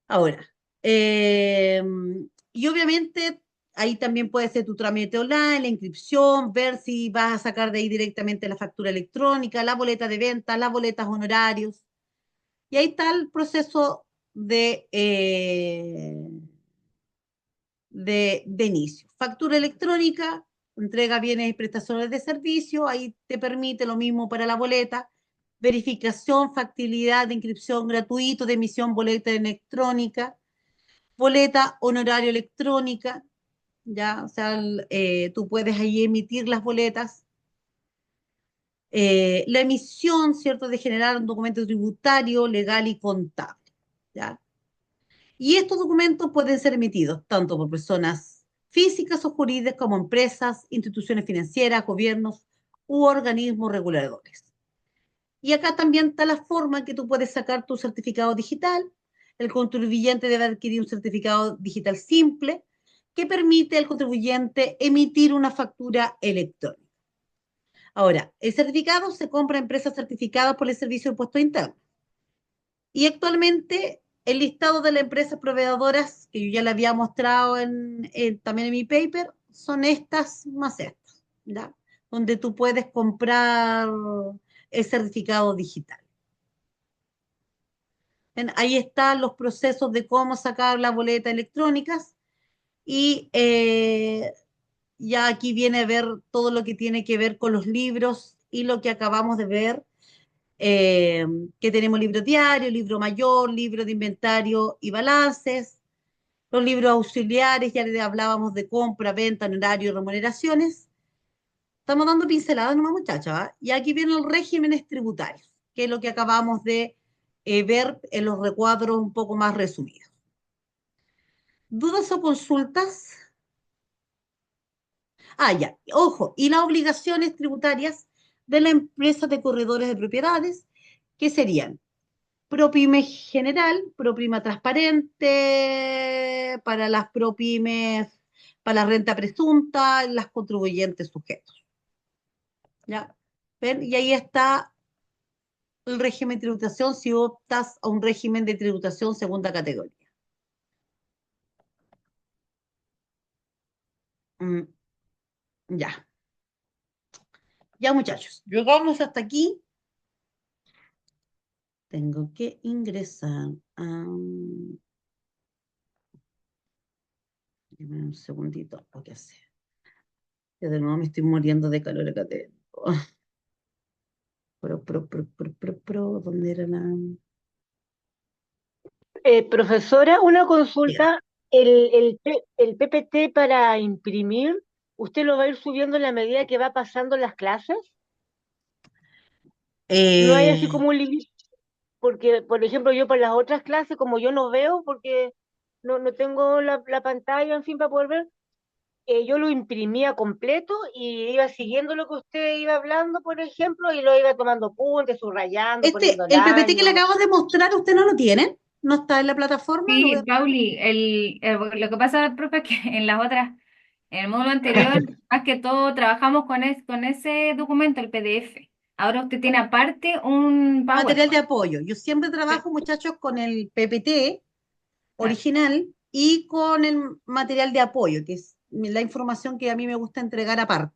Ahora, y obviamente ahí también puede ser tu trámite online, la inscripción, ver si vas a sacar de ahí directamente la factura electrónica, la boleta de venta, las boletas honorarios. Y ahí está el proceso de inicio. Factura electrónica, entrega bienes y prestaciones de servicio, ahí te permite lo mismo para la boleta, verificación, factibilidad de inscripción gratuito de emisión boleta electrónica, boleta honorario electrónica, ya, o sea, tú puedes ahí emitir las boletas, la emisión, ¿cierto?, de generar un documento tributario, legal y contable, ¿ya? Y estos documentos pueden ser emitidos tanto por personas físicas o jurídicas como empresas, instituciones financieras, gobiernos u organismos reguladores. Y acá también está la forma en que tú puedes sacar tu certificado digital. El contribuyente debe adquirir un certificado digital simple que permite al contribuyente emitir una factura electrónica. Ahora, el certificado se compra a empresas certificadas por el Servicio de Impuestos Internos. Y actualmente el listado de las empresas proveedoras, que yo ya le había mostrado también en mi paper, son estas más estas, ¿ya? Donde tú puedes comprar el certificado digital. Ahí están los procesos de cómo sacar la boleta electrónicas y ya aquí viene a ver todo lo que tiene que ver con los libros y lo que acabamos de ver, eh, que tenemos libro diario, libro mayor, libro de inventario y balances, los libros auxiliares, ya les hablábamos de compra, venta, horario y remuneraciones. Estamos dando pinceladas nomás, muchachos, ¿ah? Y aquí vienen los regímenes tributarios, que es lo que acabamos de ver en los recuadros un poco más resumidos. ¿Dudas o consultas? Ah, ya, ojo, y las obligaciones tributarias de la empresa de corredores de propiedades, que serían ProPyme general, ProPyme transparente, para las ProPymes, para la renta presunta, las contribuyentes sujetos. ¿Ya? ¿Ven? Y ahí está el régimen de tributación si optas a un régimen de tributación segunda categoría. Mm, ya, ya muchachos, llegamos hasta aquí. Tengo que ingresar a... Dame un segundito, lo que hacer. Yo de nuevo me estoy muriendo de calor acá adentro. ¿Dónde era la...? Profesora, una Diga. consulta. El PPT para imprimir, ¿usted lo va a ir subiendo en la medida que va pasando las clases? No hay así Eh, como un límite, porque, por ejemplo, yo para las otras clases, como yo no veo, porque no tengo la pantalla, en fin, para poder ver, yo lo imprimía completo y iba siguiendo lo que usted iba hablando, por ejemplo, y lo iba tomando apuntes, subrayando, poniendo el el PPT que le año. acabo de mostrar, ¿usted no lo tiene? ¿No está en la plataforma? Sí, Pauli, lo que pasa, profe, es que en las otras, en el módulo anterior, más que todo trabajamos con ese documento, el PDF. Ahora usted tiene aparte un Material de PowerPoint. apoyo. Yo siempre Sí, trabajo, muchachos, con el PPT claro. original y con el material de apoyo, que es la información que a mí me gusta entregar aparte,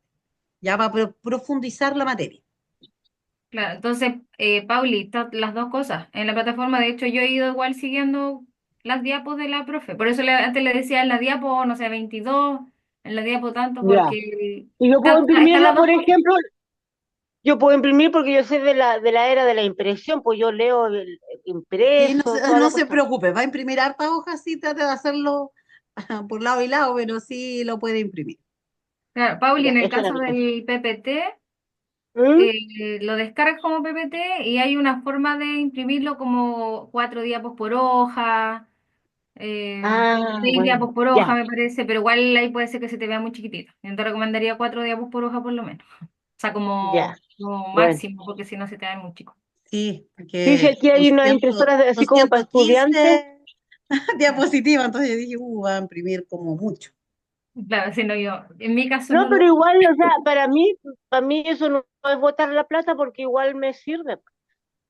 ya para profundizar la materia. Claro, entonces, Pauli, las dos cosas. En la plataforma, de hecho, yo he ido igual siguiendo las diapos de la profe. Por eso antes le decía en la diapo, no sé, 22, en la diapo tanto, Ya. porque Y yo puedo están imprimirla, las dos por cosas. ejemplo, yo puedo imprimir porque yo soy de la era de la impresión, pues yo leo el Sí, no, impreso, toda la no se cuestión. preocupe, va a imprimir harta hoja, sí, trate de hacerlo por lado y lado, pero sí lo puede imprimir. Claro, Pauli, Ya, en el esa era caso mi cosa. del PPT, ¿Mm? lo descargas como PPT y hay una forma de imprimirlo como 4 diapos por hoja, eh, Ah, 6 diapos bueno, por hoja, ya, me parece, pero igual ahí puede ser que se te vea muy chiquitito. Yo te recomendaría 4 diapos por hoja por lo menos. O sea, ya, como bueno. máximo, porque si no se te ve muy chico. Sí, Sí, sí, porque aquí hay unas impresoras así son como para estudiantes. 115 diapositivas, entonces yo dije, va a imprimir como mucho. Claro, si no yo, en mi caso No, no lo... pero igual, o sea, para mí eso no es botar la plata porque igual me sirve.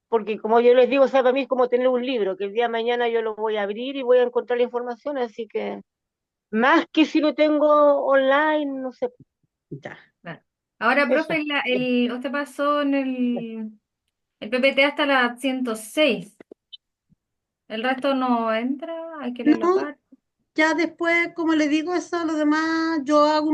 Porque como yo les digo, o sea, para mí es como tener un libro, que el día de mañana yo lo voy a abrir y voy a encontrar la información, así que más que si lo tengo online, no sé, Ya. Claro. Ahora, eso. profe, usted pasó en el PPT hasta la 106. El resto no entra, hay que leerlo No, aparte. ya después, como le digo, eso, lo demás, yo hago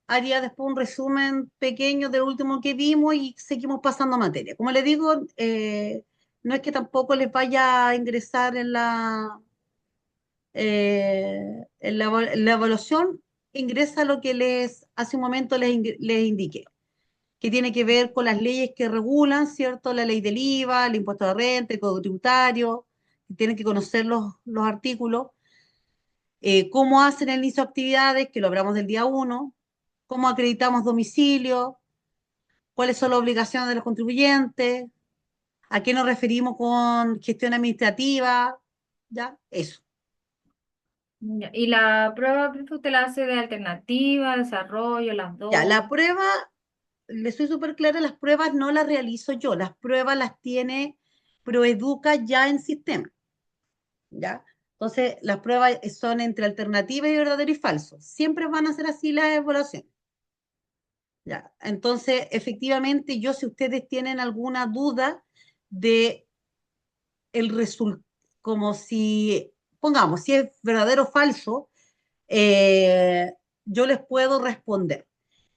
haría después un resumen pequeño del último que vimos y seguimos pasando materia. Como le digo, no es que tampoco les vaya a ingresar en la evaluación, ingresa lo que hace un momento les indiqué, que tiene que ver con las leyes que regulan, ¿cierto? La ley del IVA, el impuesto de renta, el código tributario, tienen que conocer los artículos, cómo hacen el inicio de actividades, que lo hablamos del día uno, cómo acreditamos domicilio, cuáles son las obligaciones de los contribuyentes, a qué nos referimos con gestión administrativa, ¿ya? Eso. Ya. Y la prueba, profe, usted la hace de alternativa, desarrollo, las Ya, dos. la prueba, le soy súper clara, las pruebas no las realizo yo, las pruebas las tiene Proeduca ya en sistema, ¿ya? Entonces, las pruebas son entre alternativa y verdadero y falso. Siempre van a ser así las evaluaciones, ¿ya? Entonces, efectivamente, yo si ustedes tienen alguna duda de el resultado, como si, pongamos, si es verdadero o falso, eh, yo les puedo responder.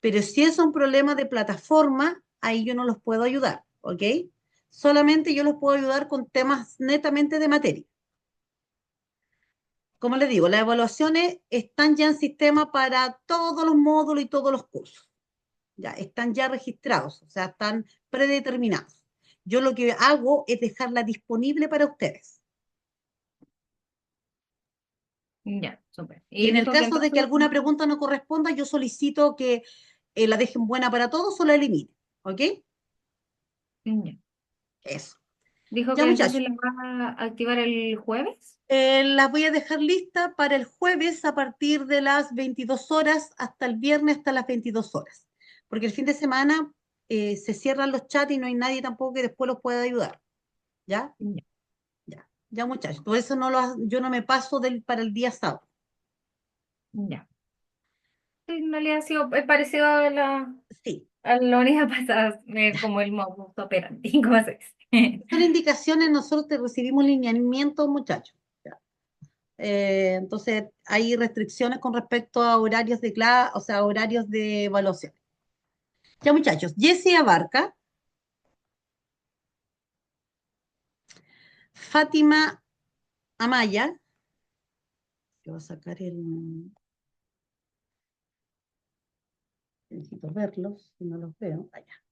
Pero si es un problema de plataforma, ahí yo no los puedo ayudar, ¿ok? Solamente yo los puedo ayudar con temas netamente de materia. Como les digo, las evaluaciones están ya en sistema para todos los módulos y todos los cursos. Ya están ya registrados, o sea, están predeterminados. Yo lo que hago es dejarla disponible para ustedes. Ya, súper. Y Y en el dijo que caso de que entonces, alguna pregunta no corresponda, yo solicito que la dejen buena para todos o la eliminen. ¿Ok? ya. Eso. Dijo Ya, que entonces muchachos. la va a activar el jueves. Las voy a dejar lista para el jueves a partir de las 22 horas hasta el viernes hasta las 22 horas. Porque el fin de semana se cierran los chats y no hay nadie tampoco que después los pueda ayudar. ¿Ya? Ya, Ya. Ya, muchachos. Por eso yo no me paso para el día sábado. ya. Sí, en realidad ha sido es parecido a Sí. la unidad pasada, como el modus operandi, ¿cómo se dice? Son indicaciones, nosotros te recibimos lineamientos, muchachos. ¿Ya? Entonces, hay restricciones con respecto a horarios de clase, o sea, horarios de evaluación. Ya, muchachos, Jessie Abarca, Fátima Amaya, que va a sacar necesito verlos, si no los veo, allá.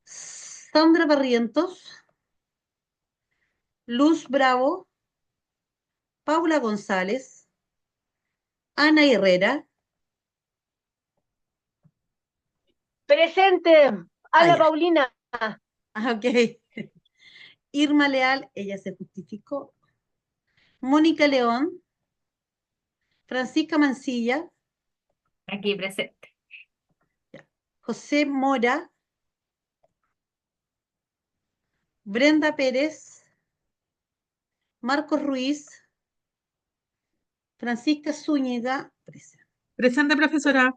Sandra Barrientos, Luz Bravo, Paula González, Ana Herrera, Presente, a la allá. Paulina. Ok. Irma Leal, ella se justificó. Mónica León, Francisca Mancilla, Aquí presente. José Mora, Brenda Pérez, Marcos Ruiz, Francisca Zúñiga, Presente, profesora.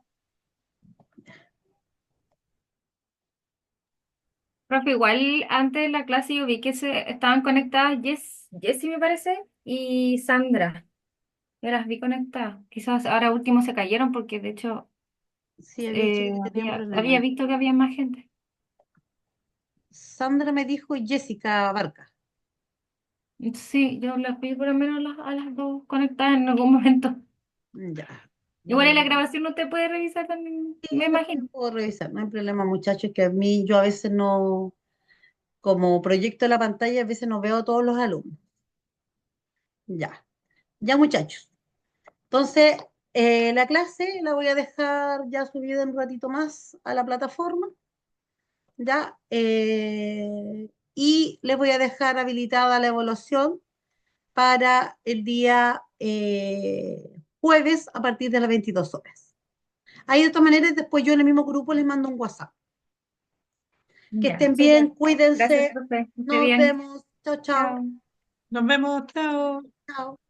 Profe, igual antes de la clase yo vi que se estaban conectadas Jessie me parece, y Sandra. Yo las vi conectadas. Quizás ahora último se cayeron porque de hecho sí, había dicho que tenían había problemas. visto que había más gente. Sandra me dijo y Jessica Barca. Sí, yo las vi por lo menos a las dos conectadas en algún momento. Ya. Igual en la Mm, grabación no te puede revisar también, sí, me después imagino. puedo revisar, no hay problema, muchachos, que a mí yo a veces no, como proyecto la pantalla, a veces no veo a todos los alumnos. Ya, ya muchachos. Entonces, la clase la voy a dejar ya subida un ratito más a la plataforma, ¿ya? Y les voy a dejar habilitada la evaluación para el día jueves a partir de las 22 horas. Ahí de todas maneras, después yo en el mismo grupo les mando un WhatsApp. Que Ya, estén bien, súper. Gracias, cuídense, profe. Que esté nos bien. vemos, chao, chao, Chao. Nos vemos. Chao. chao.